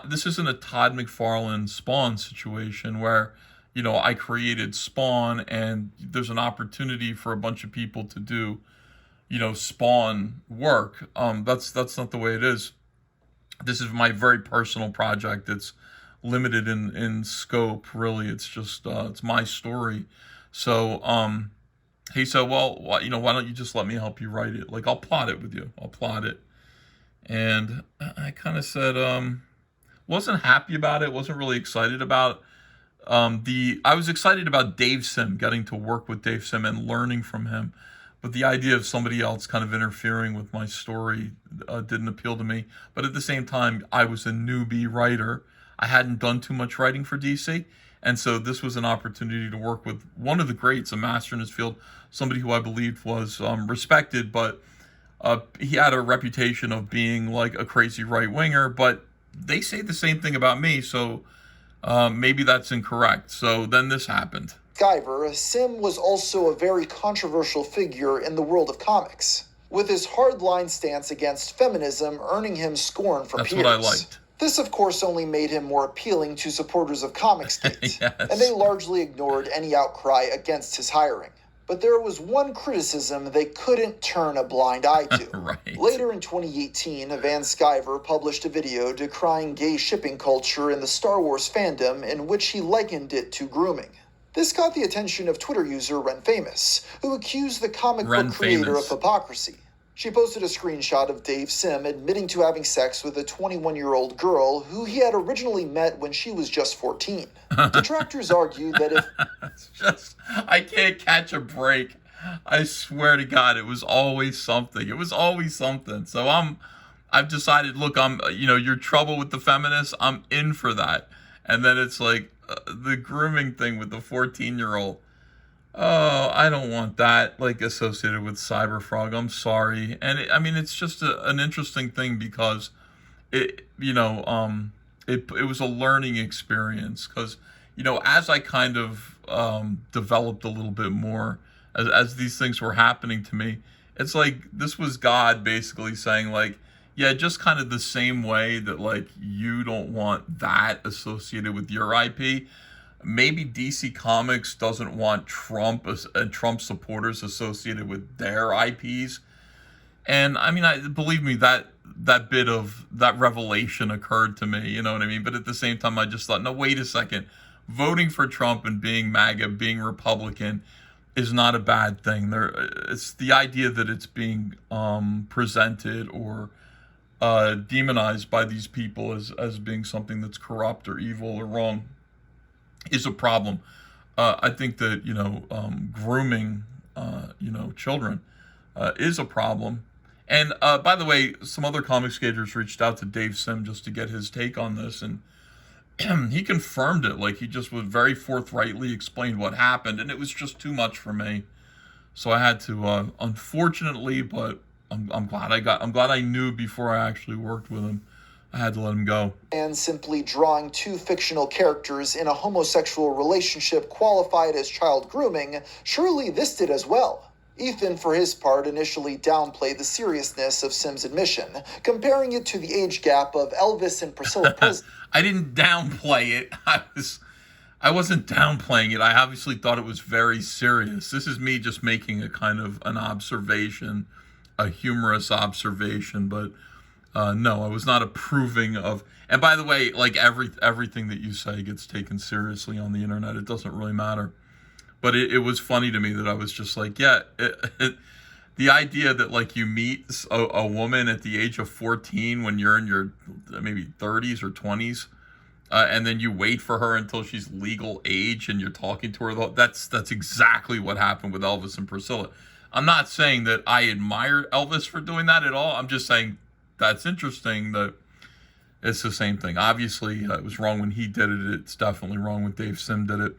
this isn't a Todd McFarlane Spawn situation where, I created Spawn and there's an opportunity for a bunch of people to do, Spawn work. That's not the way it is. This is my very personal project. It's limited in scope, really. It's just, it's my story. So, he said, well, why don't you just let me help you write it? Like, I'll plot it with you. I'll plot it. And I kind of said, wasn't happy about it. Wasn't really excited about I was excited about Dave Sim, getting to work with Dave Sim and learning from him. But the idea of somebody else kind of interfering with my story didn't appeal to me. But at the same time, I was a newbie writer. I hadn't done too much writing for DC. And so this was an opportunity to work with one of the greats, a master in his field, somebody who I believed was respected, but he had a reputation of being like a crazy right-winger. But they say the same thing about me, so maybe that's incorrect. So then this happened. Skyver, Sim was also a very controversial figure in the world of comics, with his hardline stance against feminism earning him scorn from peers. That's what I liked. This, of course, only made him more appealing to supporters of ComicsGate, Yes. and they largely ignored any outcry against his hiring. But there was one criticism they couldn't turn a blind eye to. Right. Later in 2018, Van Sciver published a video decrying gay shipping culture in the Star Wars fandom in which he likened it to grooming. This caught the attention of Twitter user Ren Famous, who accused the comic book creator of hypocrisy. She posted a screenshot of Dave Sim admitting to having sex with a 21-year-old girl who he had originally met when she was just 14. Detractors argue that if... I can't catch a break. I swear to God, it was always something. It was always something. So I've decided, look, your trouble with the feminists, I'm in for that. And then it's like the grooming thing with the 14-year-old. Oh, I don't want that like associated with Cyberfrog. I'm sorry. And I mean, it's just an interesting thing because it was a learning experience because, as I kind of developed a little bit more as these things were happening to me, it's like this was God basically saying like, yeah, just kind of the same way that like you don't want that associated with your IP. Maybe DC Comics doesn't want Trump and Trump supporters associated with their IPs. And I mean, believe me, that bit of that revelation occurred to me, you know what I mean? But at the same time, I just thought, no, wait a second. Voting for Trump and being MAGA, being Republican is not a bad thing. It's the idea that it's being presented or demonized by these people as being something that's corrupt or evil or wrong is a problem. I think that, grooming, children is a problem. And by the way, some other ComicsGaters reached out to Dave Sim just to get his take on this, and he confirmed it. Like, he just was very forthrightly explained what happened, and it was just too much for me. So I had to, unfortunately, but I'm glad I knew before I actually worked with him. I had to let him go. And simply drawing two fictional characters in a homosexual relationship qualified as child grooming, surely this did as well. Ethan, for his part, initially downplayed the seriousness of Sim's admission, comparing it to the age gap of Elvis and Priscilla Presley. I didn't downplay it. I wasn't downplaying it. I obviously thought it was very serious. This is me just making a kind of an observation, a humorous observation, but no, I was not approving of. And by the way, like everything that you say gets taken seriously on the internet. It doesn't really matter. But it was funny to me that I was just like, yeah, the idea that like you meet a woman at the age of 14 when you're in your maybe 30s or 20s, and then you wait for her until she's legal age and you're talking to her. That's exactly what happened with Elvis and Priscilla. I'm not saying that I admire Elvis for doing that at all. I'm just saying that's interesting that it's the same thing. Obviously, it was wrong when he did it. It's definitely wrong when Dave Sim did it.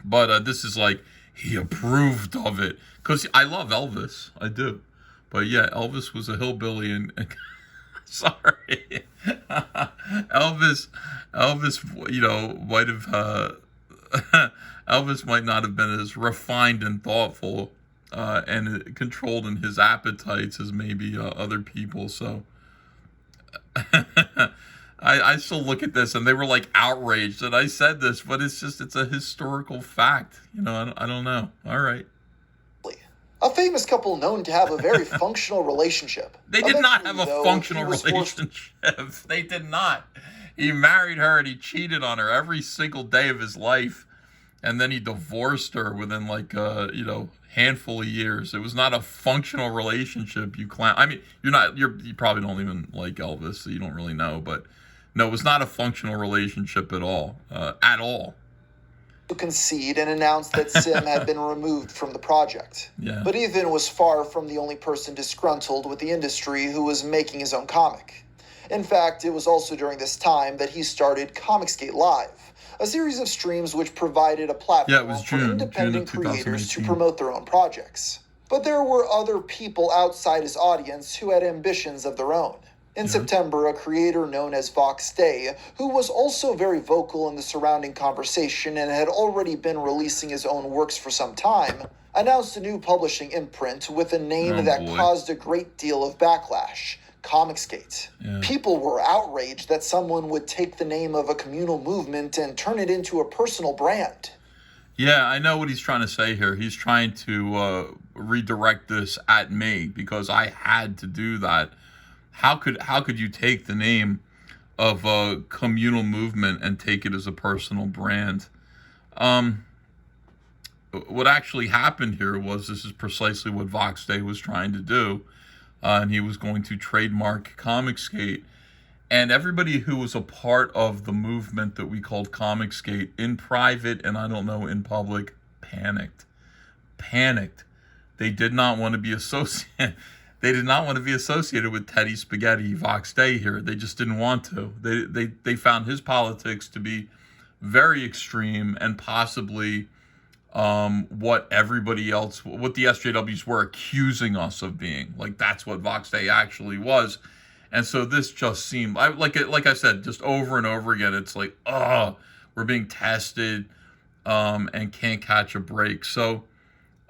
But this is like, he approved of it. Because I love Elvis. I do. But yeah, Elvis was a hillbilly and sorry. Elvis, might have, Elvis might not have been as refined and thoughtful and controlled in his appetites as maybe other people. So I still look at this and they were like outraged that I said this, but it's a historical fact. I don't know. All right. A famous couple known to have a very functional relationship. They did not have a functional relationship. They did not. He married her and he cheated on her every single day of his life. And then he divorced her within like, handful of years. It was not a functional relationship. You clown. I mean, you probably don't even like Elvis, so you don't really know, but no, it was not a functional relationship at all. To concede and announced that Sim had been removed from the project. Yeah. But Ethan was far from the only person disgruntled with the industry who was making his own comic. In fact, it was also during this time that he started ComicsGate Live, a series of streams which provided a platform for independent creators to promote their own projects. But there were other people outside his audience who had ambitions of their own. In September, a creator known as Vox Day, who was also very vocal in the surrounding conversation and had already been releasing his own works for some time, announced a new publishing imprint with a name that caused a great deal of backlash: ComicsGate. Yeah. People were outraged that someone would take the name of a communal movement and turn it into a personal brand. Yeah, I know what he's trying to say here. He's trying to redirect this at me because I had to do that. How could you take the name of a communal movement and take it as a personal brand? What actually happened here was this is precisely what Vox Day was trying to do. And he was going to trademark ComicsGate. And everybody who was a part of the movement that we called ComicsGate in private and I don't know in public panicked. They did not want to be associated. they did not want to be associated with Teddy Spaghetti Vox Day here. They just didn't want to. They found his politics to be very extreme and possibly what everybody else, what the SJWs were accusing us of being. Like, that's what Vox Day actually was. And so this just seemed, like I said, just over and over again, it's like, oh, we're being tested and can't catch a break. So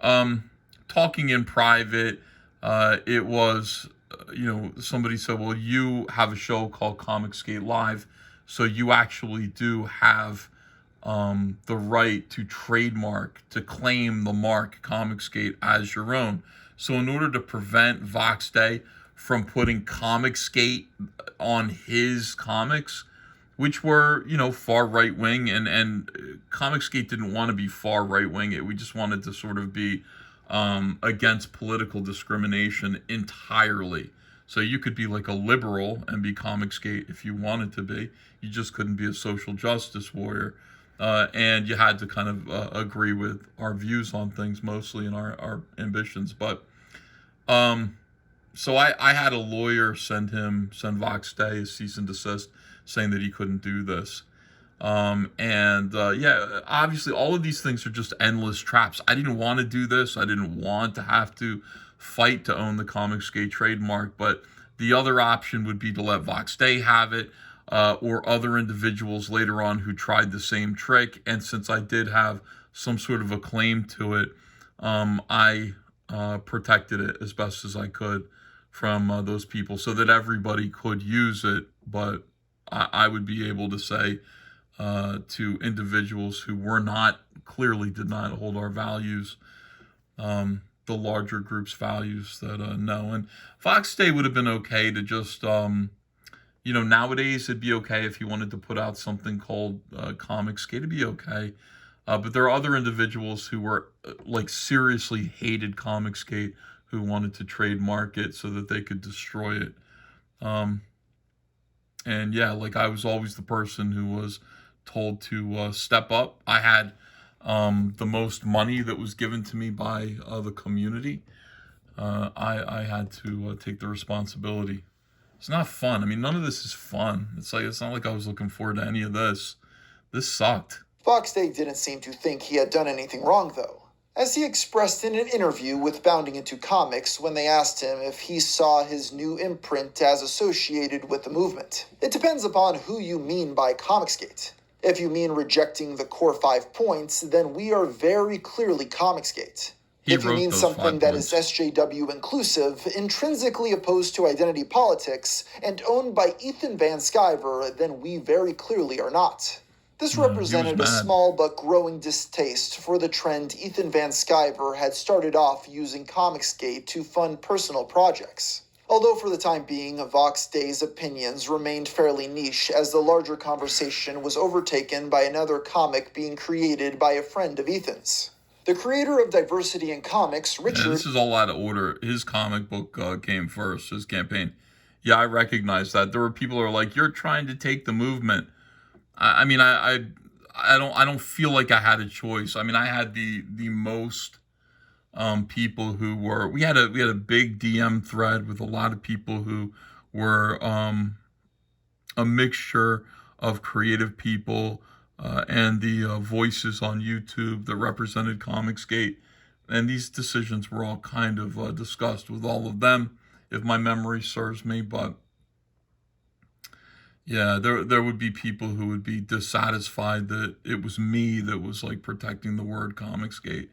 talking in private, it was, somebody said, well, you have a show called ComicsGate Live, so you actually do have the right to trademark, to claim the mark ComicsGate as your own. So in order to prevent Vox Day from putting ComicsGate on his comics, which were, far right-wing, and ComicsGate didn't want to be far right-wing. We just wanted to sort of be against political discrimination entirely. So you could be like a liberal and be ComicsGate if you wanted to be. You just couldn't be a social justice warrior. And you had to kind of agree with our views on things mostly and our ambitions. But so I had a lawyer send Vox Day a cease and desist saying that he couldn't do this. Yeah, obviously all of these things are just endless traps. I didn't want to do this. I didn't want to have to fight to own the ComicsGate trademark, but the other option would be to let Vox Day have it, or other individuals later on who tried the same trick. And since I did have some sort of a claim to it, I protected it as best as I could from those people so that everybody could use it, but I would be able to say to individuals who clearly did not hold our values, the larger group's values, that no. And Vox Day would have been okay to just, nowadays it'd be okay if you wanted to put out something called ComicsGate, it'd be okay. But there are other individuals who were seriously hated ComicsGate who wanted to trademark it so that they could destroy it. And yeah, I was always the person who was told to step up. I had the most money that was given to me by the community. I had to take the responsibility. It's not fun. I mean, none of this is fun. It's not like I was looking forward to any of this. This sucked. Vox Day didn't seem to think he had done anything wrong, though, as he expressed in an interview with Bounding Into Comics when they asked him if he saw his new imprint as associated with the movement. It depends upon who you mean by ComicsGate. If you mean rejecting the core 5 points, then we are very clearly ComicsGate. If you mean something that is SJW inclusive, intrinsically opposed to identity politics, and owned by Ethan Van Sciver, then we very clearly are not. This represented a small but growing distaste for the trend Ethan Van Sciver had started off using ComicsGate to fund personal projects. Although for the time being, Vox Day's opinions remained fairly niche as the larger conversation was overtaken by another comic being created by a friend of Ethan's. The creator of Diversity in Comics, Richard... Yeah, this is all out of order. His comic book came first, his campaign. Yeah, I recognize that. There were people who are like, you're trying to take the movement. I mean, I don't feel like I had a choice. I mean, I had the most people who were, we had a big DM thread with a lot of people who were a mixture of creative people and the voices on YouTube that represented ComicsGate. And these decisions were all kind of discussed with all of them, if my memory serves me. But yeah, there would be people who would be dissatisfied that it was me that was protecting the word ComicsGate.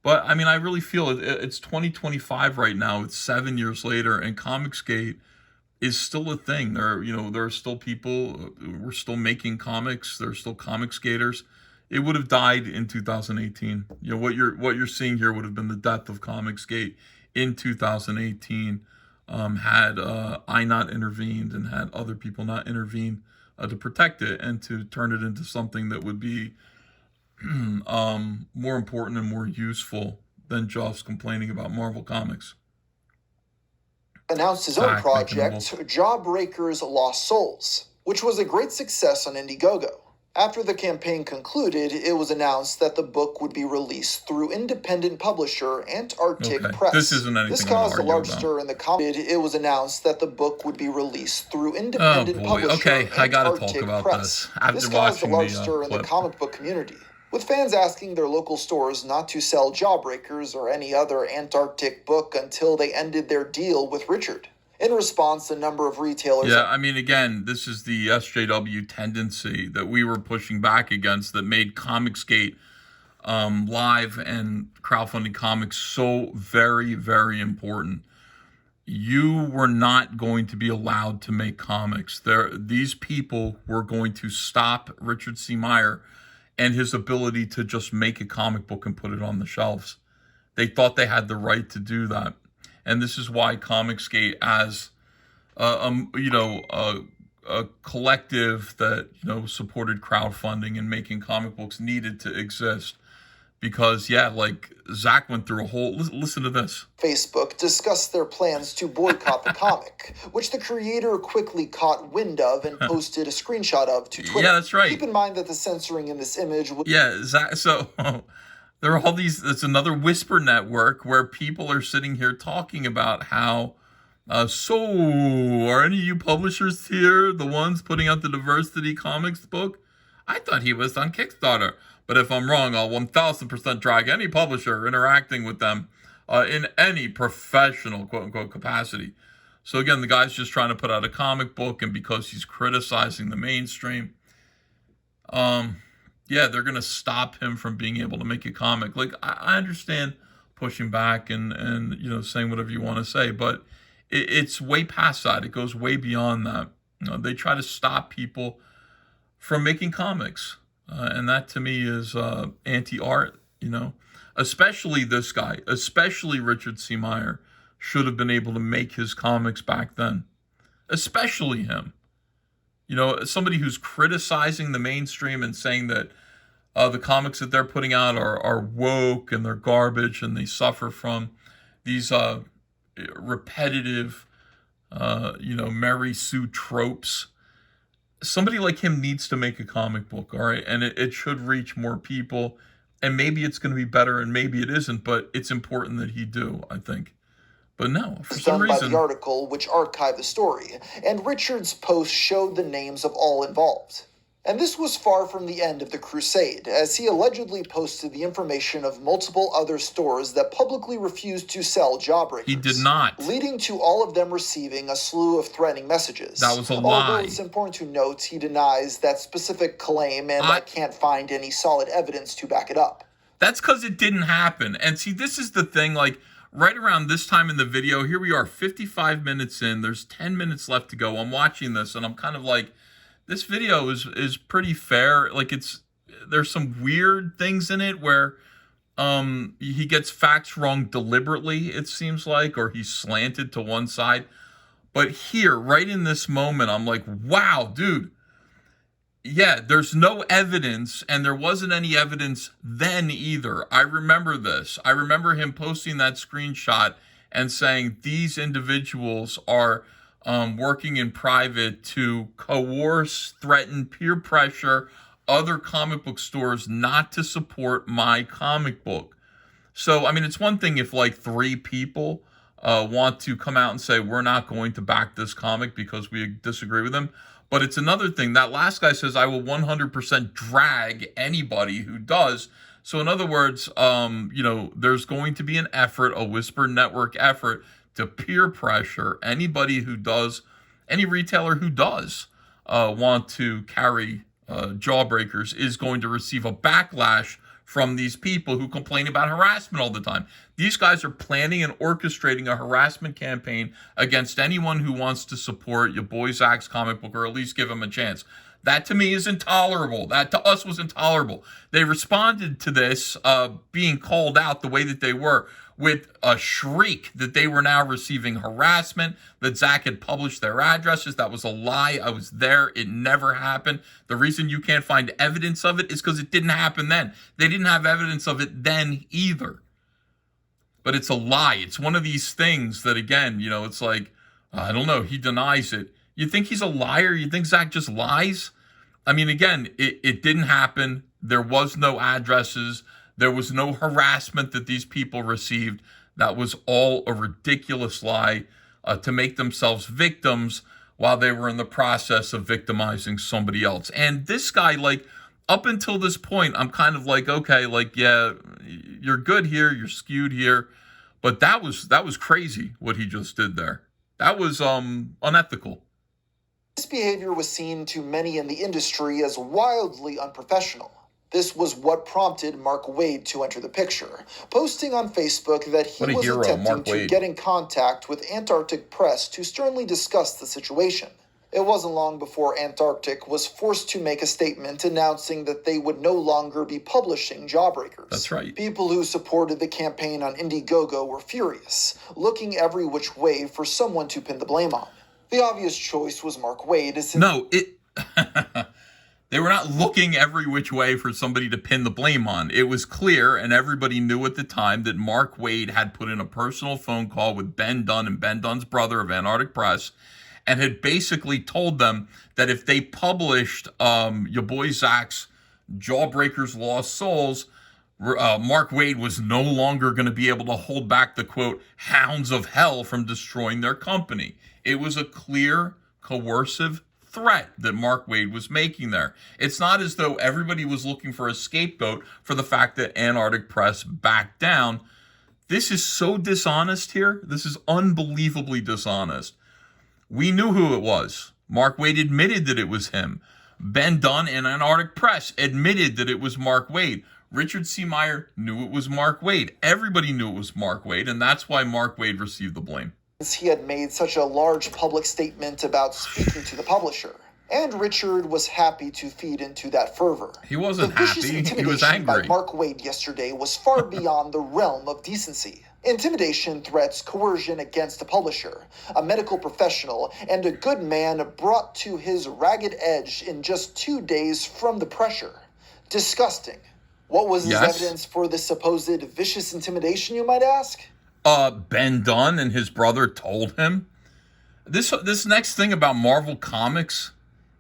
But I mean, I really feel it's 2025 right now. It's 7 years later, and ComicsGate is still a thing. There are still people. We're still making comics. There's still ComicsGaters. It would have died in 2018. What you're seeing here would have been the death of ComicsGate in 2018. Had I not intervened and had other people not intervene to protect it and to turn it into something that would be more important and more useful than just complaining about Marvel Comics. Announced his own project, Jawbreaker's Lost Souls, which was a great success on Indiegogo. After the campaign concluded, it was announced that the book would be released through independent publisher Antarctic Okay, Press. this isn't anything This I'm gonna caused a argue large about. stir in the comic. It was announced that the book would be released through Oh independent boy, publisher okay, I gotta talk Antarctic about Press. this after This caused a watching large the stir in the clip. comic book community, with fans asking their local stores not to sell Jawbreakers or any other Antarctic book until they ended their deal with Richard. In response, a number of retailers... Yeah, I mean, again, this is the SJW tendency that we were pushing back against that made ComicsGate live and crowdfunding comics so very, very important. You were not going to be allowed to make comics. These people were going to stop Richard C. Meyer and his ability to just make a comic book and put it on the shelves. They thought they had the right to do that. And this is why ComicsGate, as a collective that supported crowdfunding and making comic books, needed to exist. Because like Zach went through a whole... Listen to this. Facebook discussed their plans to boycott the comic, which the creator quickly caught wind of and posted a screenshot of to Twitter. Yeah, that's right. Keep in mind that the censoring in this image was... Yeah, Zach, so there are all these... It's another whisper network where people are sitting here talking about how... so, are any of you publishers here the ones putting out the Diversity Comics book? I thought he was on Kickstarter. But if I'm wrong, I'll 1,000% drag any publisher interacting with them in any professional, quote-unquote, capacity. So again, the guy's just trying to put out a comic book, and because he's criticizing the mainstream, they're going to stop him from being able to make a comic. Like, I understand pushing back and saying whatever you want to say, but it's way past that. It goes way beyond that. They try to stop people from making comics. And that to me is anti-art, especially this guy, especially Richard C. Meyer should have been able to make his comics back then, especially him. Somebody who's criticizing the mainstream and saying that the comics that they're putting out are woke and they're garbage and they suffer from these repetitive, Mary Sue tropes. Somebody like him needs to make a comic book, all right? And it should reach more people. And maybe it's going to be better and maybe it isn't, but it's important that he do, I think. But no, for some reason... by the article, which archived the story, and Richard's post showed the names of all involved. And this was far from the end of the crusade, as he allegedly posted the information of multiple other stores that publicly refused to sell Jawbreakers. He did not. Leading to all of them receiving a slew of threatening messages. That was a lie. Although it's important to note he denies that specific claim, and I can't find any solid evidence to back it up. That's because it didn't happen. And see, this is the thing, like, right around this time in the video, here we are, 55 minutes in, there's 10 minutes left to go. I'm watching this, and I'm kind of like... This video is pretty fair. Like, there's some weird things in it where he gets facts wrong deliberately, it seems like, or he's slanted to one side. But here, right in this moment, I'm like, wow, dude. Yeah, there's no evidence, and there wasn't any evidence then either. I remember this. I remember him posting that screenshot and saying these individuals are... working in private to coerce, threaten, peer pressure other comic book stores not to support my comic book. So, I mean, it's one thing if like 3 people want to come out and say, we're not going to back this comic because we disagree with them. But it's another thing. That last guy says, I will 100% drag anybody who does. So in other words, there's going to be an effort, a Whisper Network effort, to peer pressure anybody who does, any retailer who does want to carry Jawbreakers is going to receive a backlash from these people who complain about harassment all the time. These guys are planning and orchestrating a harassment campaign against anyone who wants to support your boy Zach's comic book or at least give him a chance. That to me is intolerable. That to us was intolerable. They responded to this being called out the way that they were with a shriek that they were now receiving harassment, that Zach had published their addresses. That was a lie. I was there. It never happened. The reason you can't find evidence of it is because it didn't happen then. They didn't have evidence of it then either. But it's a lie. It's one of these things that, again, it's like, I don't know, he denies it. You think he's a liar? You think Zach just lies? I mean, again, it didn't happen. There was no addresses. There was no harassment that these people received. That was all a ridiculous lie to make themselves victims while they were in the process of victimizing somebody else. And this guy, like, up until this point, I'm kind of like, okay, like, yeah, you're good here, you're skewed here. But that was crazy what he just did there. That was unethical. This behavior was seen to many in the industry as wildly unprofessional. This was what prompted Mark Waid to enter the picture, posting on Facebook that he was attempting to get in contact with Antarctic Press to sternly discuss the situation. It wasn't long before Antarctic was forced to make a statement announcing that they would no longer be publishing Jawbreakers. That's right. People who supported the campaign on Indiegogo were furious, looking every which way for someone to pin the blame on. The obvious choice was Mark Waid. They were not looking every which way for somebody to pin the blame on. It was clear, and everybody knew at the time, that Mark Waid had put in a personal phone call with Ben Dunn and Ben Dunn's brother of Antarctic Press, and had basically told them that if they published your boy Zach's Jawbreakers Lost Souls, Mark Waid was no longer going to be able to hold back the, quote, hounds of hell from destroying their company. It was a clear, coercive threat that Mark Waid was making there. It's not as though everybody was looking for a scapegoat for the fact that Antarctic Press backed down. This is so dishonest here. This is unbelievably dishonest. We knew who it was. Mark Waid admitted that it was him. Ben Dunn and Antarctic Press admitted that it was Mark Waid. Richard C. Meyer knew it was Mark Waid. Everybody knew it was Mark Waid, and that's why Mark Waid received the blame. He had made such a large public statement about speaking to the publisher, and Richard was happy to feed into that fervor. He wasn't happy, he was angry. By Mark Waid yesterday was far beyond the realm of decency. Intimidation, threats, coercion against a publisher, a medical professional, and a good man brought to his ragged edge in just 2 days from the pressure. Disgusting. What was his evidence for this supposed vicious intimidation, you might ask? Ben Dunn and his brother told him. This next thing about Marvel Comics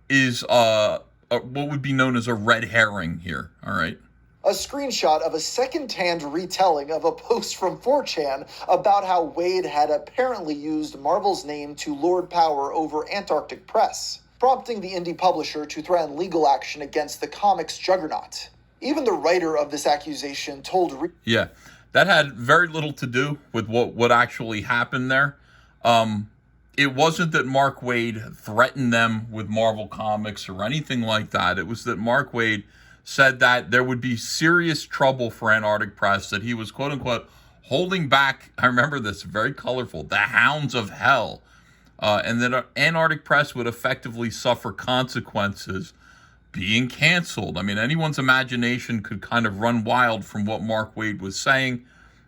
is what would be known as a red herring here, all right? A screenshot of a second-hand retelling of a post from 4chan about how Waid had apparently used Marvel's name to lord power over Antarctic Press, prompting the indie publisher to threaten legal action against the comics juggernaut. Even the writer of this accusation told... Yeah. That had very little to do with what actually happened there. It wasn't that Mark Waid threatened them with Marvel Comics or anything like that. It was that Mark Waid said that there would be serious trouble for Antarctic Press, that he was, quote-unquote, holding back, I remember this, very colorful, the hounds of hell, and that Antarctic Press would effectively suffer consequences being canceled. I mean, anyone's imagination could kind of run wild from what Mark Waid was saying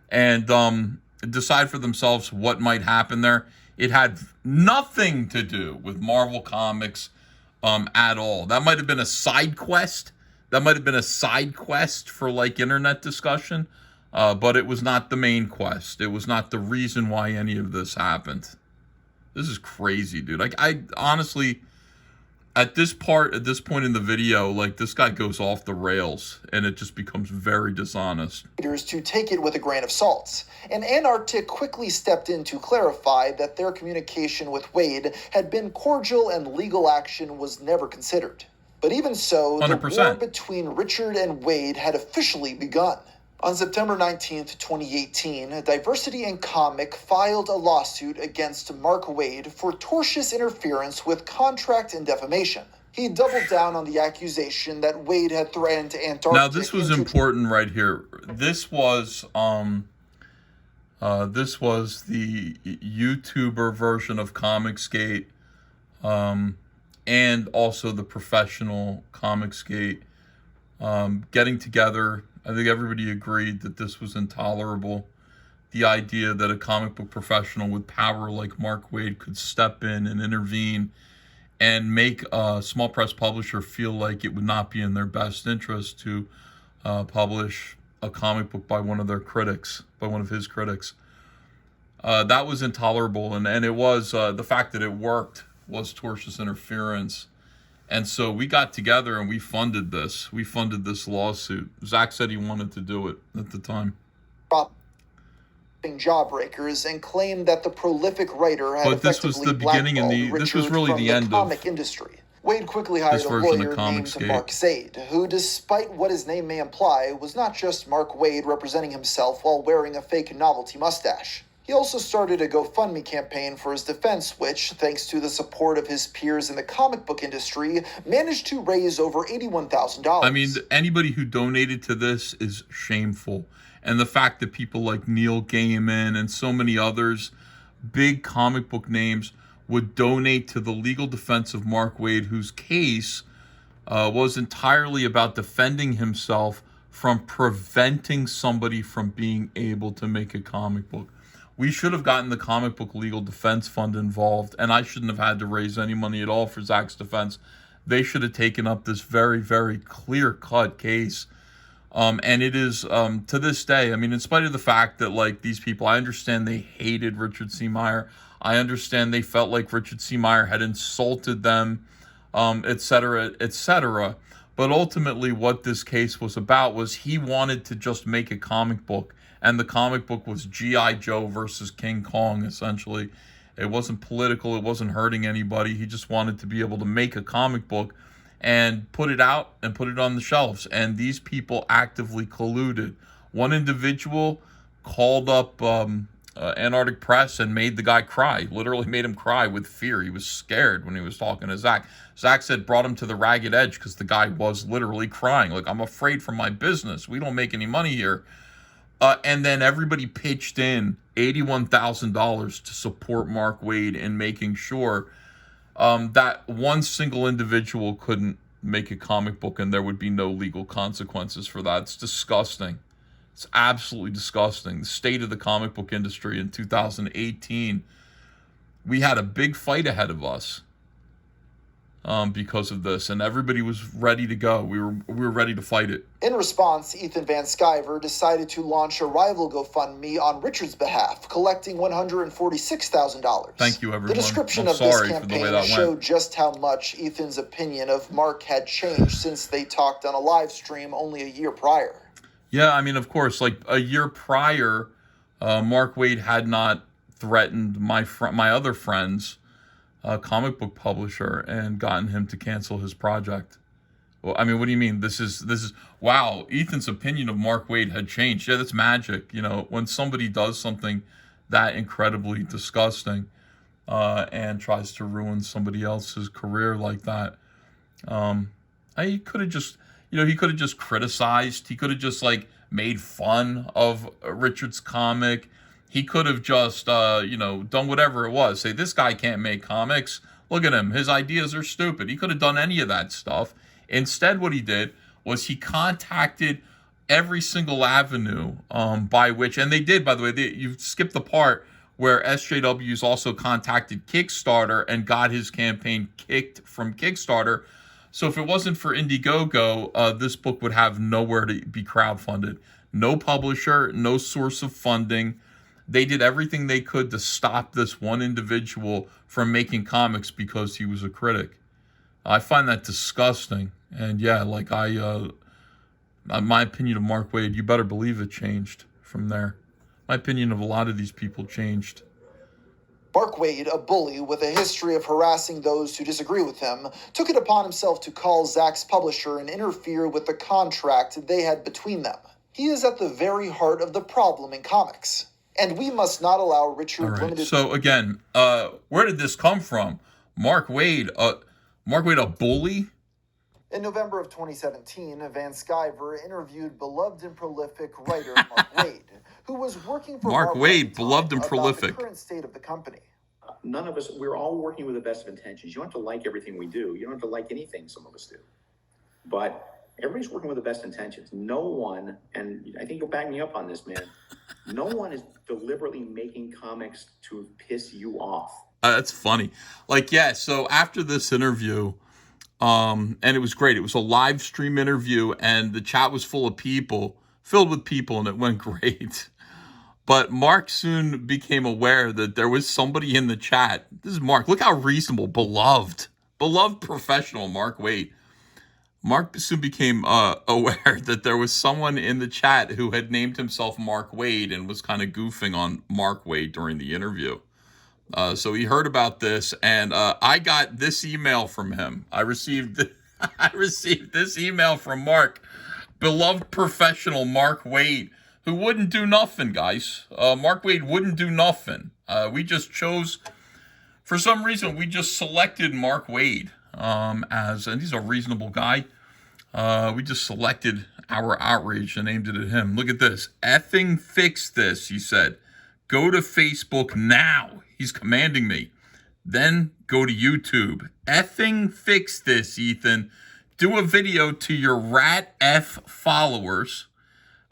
and decide for themselves what might happen there. It had nothing to do with Marvel Comics at all. That might have been a side quest. That might have been a side quest for, like, internet discussion, but it was not the main quest. It was not the reason why any of this happened. This is crazy, dude. Like, I honestly... At this point in the video, like, this guy goes off the rails, and it just becomes very dishonest. To take it with a grain of salt, and Antarctic quickly stepped in to clarify that their communication with Waid had been cordial and legal action was never considered. But even so, 100%. The war between Richard and Waid had officially begun. On September 19th, 2018, Diversity in Comic filed a lawsuit against Mark Waid for tortious interference with contract and defamation. He doubled down on the accusation that Waid had threatened Antarctic... Now, this was important right here. This was the YouTuber version of ComicsGate, and also the professional ComicsGate getting together. I think everybody agreed that this was intolerable. The idea that a comic book professional with power like Mark Waid could step in and intervene and make a small press publisher feel like it would not be in their best interest to publish a comic book by one of their critics, by one of his critics. That was intolerable, and it was the fact that it worked was tortious interference. And so we got together and we funded this. We funded this lawsuit. Zach said he wanted to do it at the time. Jawbreakers and claimed that the prolific writer had But this was the beginning and this was really the end comic of industry. Wade quickly hired a lawyer named Mark Zaid, who, despite what his name may imply, was not just Mark Wade representing himself while wearing a fake novelty mustache. He also started a GoFundMe campaign for his defense, which, thanks to the support of his peers in the comic book industry, managed to raise over $81,000. I mean, anybody who donated to this is shameful. And the fact that people like Neil Gaiman and so many others, big comic book names, would donate to the legal defense of Mark Wade, whose case was entirely about defending himself from preventing somebody from being able to make a comic book. We should have gotten the Comic Book Legal Defense Fund involved, and I shouldn't have had to raise any money at all for Zach's defense. They should have taken up this very, very clear-cut case. And it is, to this day, I mean, in spite of the fact that, like, these people, I understand they hated Richard C. Meyer. I understand they felt like Richard C. Meyer had insulted them, et cetera, et cetera. But ultimately what this case was about was he wanted to just make a comic book. And the comic book was G.I. Joe versus King Kong, essentially. It wasn't political. It wasn't hurting anybody. He just wanted to be able to make a comic book and put it out and put it on the shelves. And these people actively colluded. One individual called up Antarctic Press and made the guy cry, literally made him cry with fear. He was scared when he was talking to Zach. Zach said brought him to the ragged edge because the guy was literally crying. Like, I'm afraid for my business. We don't make any money here. And then everybody pitched in $81,000 to support Mark Wade in making sure that one single individual couldn't make a comic book and there would be no legal consequences for that. It's disgusting. It's absolutely disgusting. The state of the comic book industry in 2018, we had a big fight ahead of us because of this, and everybody was ready to go. We were ready to fight it. In response, Ethan Van Sciver decided to launch a rival GoFundMe on Richard's behalf, collecting $146,000. Thank you, everyone. The description of this campaign showed just how much Ethan's opinion of Mark had changed since they talked on a live stream only a year prior. Yeah, I mean, of course, like a year prior, Mark Wade had not threatened my other friend's comic book publisher and gotten him to cancel his project. Well, I mean, what do you mean? This is wow. Ethan's opinion of Mark Wade had changed. Yeah, that's magic. You know, when somebody does something that incredibly disgusting and tries to ruin somebody else's career like that, he could have just, he could have just criticized. He could have just like made fun of Richard's comic. He could have just, done whatever it was. Say, this guy can't make comics. Look at him. His ideas are stupid. He could have done any of that stuff. Instead, what he did was he contacted every single avenue by which, and they did, by the way, you skipped the part where SJW's also contacted Kickstarter and got his campaign kicked from Kickstarter. So if it wasn't for Indiegogo, this book would have nowhere to be crowdfunded. No publisher, no source of funding. They did everything they could to stop this one individual from making comics because he was a critic. I find that disgusting. And yeah, like my opinion of Mark Wade, you better believe it changed from there. My opinion of a lot of these people changed. Mark Wade, a bully with a history of harassing those who disagree with him, took it upon himself to call Zach's publisher and interfere with the contract they had between them. He is at the very heart of the problem in comics. And we must not allow Richard Limited... So again, where did this come from? Mark Wade a bully? In November of 2017, Van Sciver interviewed beloved and prolific writer Mark Wade, who was working for Mark Wade, beloved and prolific. The current state of the company. None of us, we're all working with the best of intentions. You don't have to like everything we do. You don't have to like anything some of us do. But everybody's working with the best intentions. No one, and I think you'll back me up on this, man, no one is deliberately making comics to piss you off. That's funny. Like, yeah, so after this interview, and it was great. It was a live stream interview, and the chat was filled with people, and it went great. But Mark soon became aware that there was somebody in the chat. This is Mark. Look how reasonable, beloved. Beloved professional Mark Wade. Mark soon became aware that there was someone in the chat who had named himself Mark Wade and was kind of goofing on Mark Wade during the interview. So he heard about this, and I got this email from him. I received this email from Mark, beloved professional Mark Wade, who wouldn't do nothing, guys. Mark Wade wouldn't do nothing. We just chose, for some reason, we just selected Mark Wade and he's a reasonable guy. We just selected our outrage and aimed it at him. Look at this. Effing fix this, he said. Go to Facebook now. He's commanding me. Then go to YouTube. Effing fix this, Ethan. Do a video to your rat F followers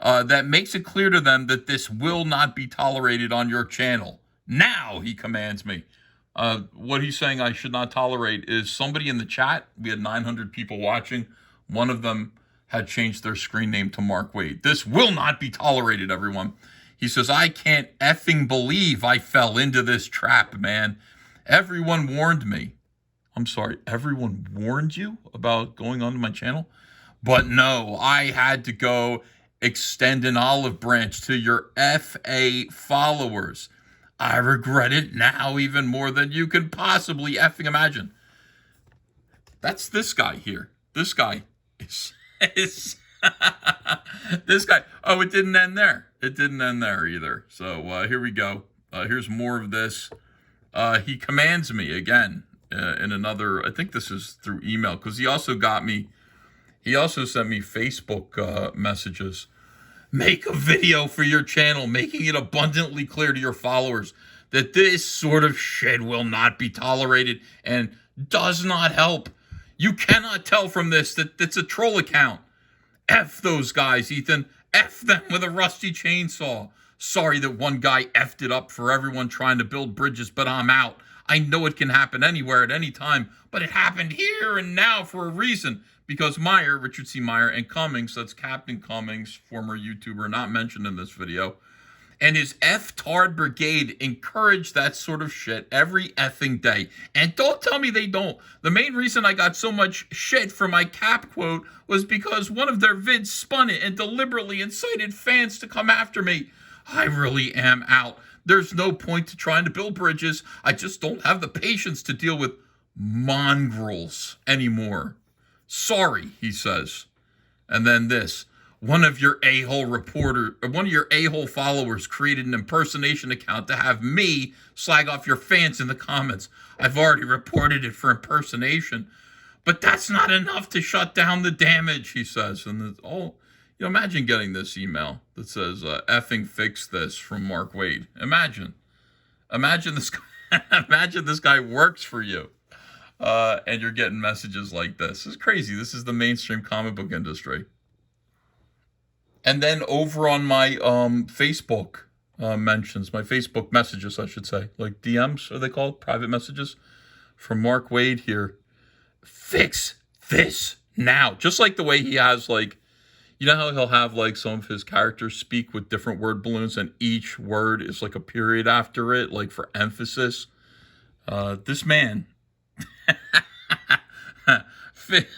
that makes it clear to them that this will not be tolerated on your channel. Now, he commands me. What he's saying I should not tolerate is somebody in the chat. We had 900 people watching. One of them had changed their screen name to Mark Wade. This will not be tolerated, everyone. He says, I can't effing believe I fell into this trap, man. Everyone warned me. I'm sorry, everyone warned you about going onto my channel? But no, I had to go extend an olive branch to your FA followers. I regret it now even more than you could possibly effing imagine. That's this guy here. This guy is this guy. Oh, it didn't end there. It didn't end there either. So here we go. Here's more of this. He commands me again in another, I think this is through email, because he also sent me Facebook messages. Make a video for your channel, making it abundantly clear to your followers that this sort of shit will not be tolerated and does not help. You cannot tell from this that it's a troll account. F those guys, Ethan. F them with a rusty chainsaw. Sorry that one guy effed it up for everyone trying to build bridges, but I'm out. I know it can happen anywhere at any time, but it happened here and now for a reason. Because Meyer, Richard C. Meyer, and Cummings, that's Captain Cummings, former YouTuber, not mentioned in this video, and his F-Tard Brigade encourage that sort of shit every effing day. And don't tell me they don't. The main reason I got so much shit for my cap quote was because one of their vids spun it and deliberately incited fans to come after me. I really am out. There's no point to trying to build bridges. I just don't have the patience to deal with mongrels anymore. Sorry, he says. And then this. One of your a-hole followers created an impersonation account to have me slag off your fans in the comments. I've already reported it for impersonation. But that's not enough to shut down the damage, he says. And imagine getting this email that says, effing fix this from Mark Wade. Imagine this guy, imagine this guy works for you. And you're getting messages like this. It's crazy. This is the mainstream comic book industry. And then over on my Facebook mentions, my Facebook messages, I should say, like DMs, are they called? Private messages from Mark Wade here. Fix this now. Just like the way he has, like, you know how he'll have, like, some of his characters speak with different word balloons and each word is like a period after it, like for emphasis. This man...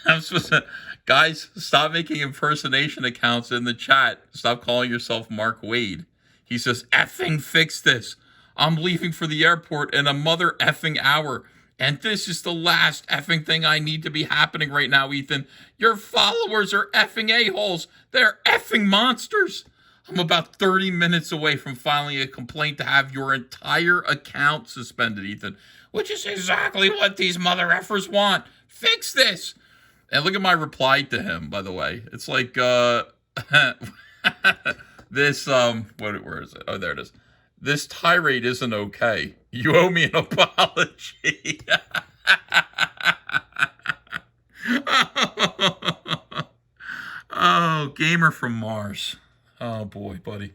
I'm supposed to, guys, stop making impersonation accounts in the chat. Stop calling yourself Mark Wade. He says, effing fix this. I'm leaving for the airport in a mother effing hour. And this is the last effing thing I need to be happening right now, Ethan. Your followers are effing a-holes. They're effing monsters. I'm about 30 minutes away from filing a complaint to have your entire account suspended, Ethan. Which is exactly what these mother effers want. Fix this. And look at my reply to him, by the way. It's like, this, where is it? Oh, there it is. This tirade isn't okay. You owe me an apology. Oh, Gamer from Mars. Oh, boy, buddy.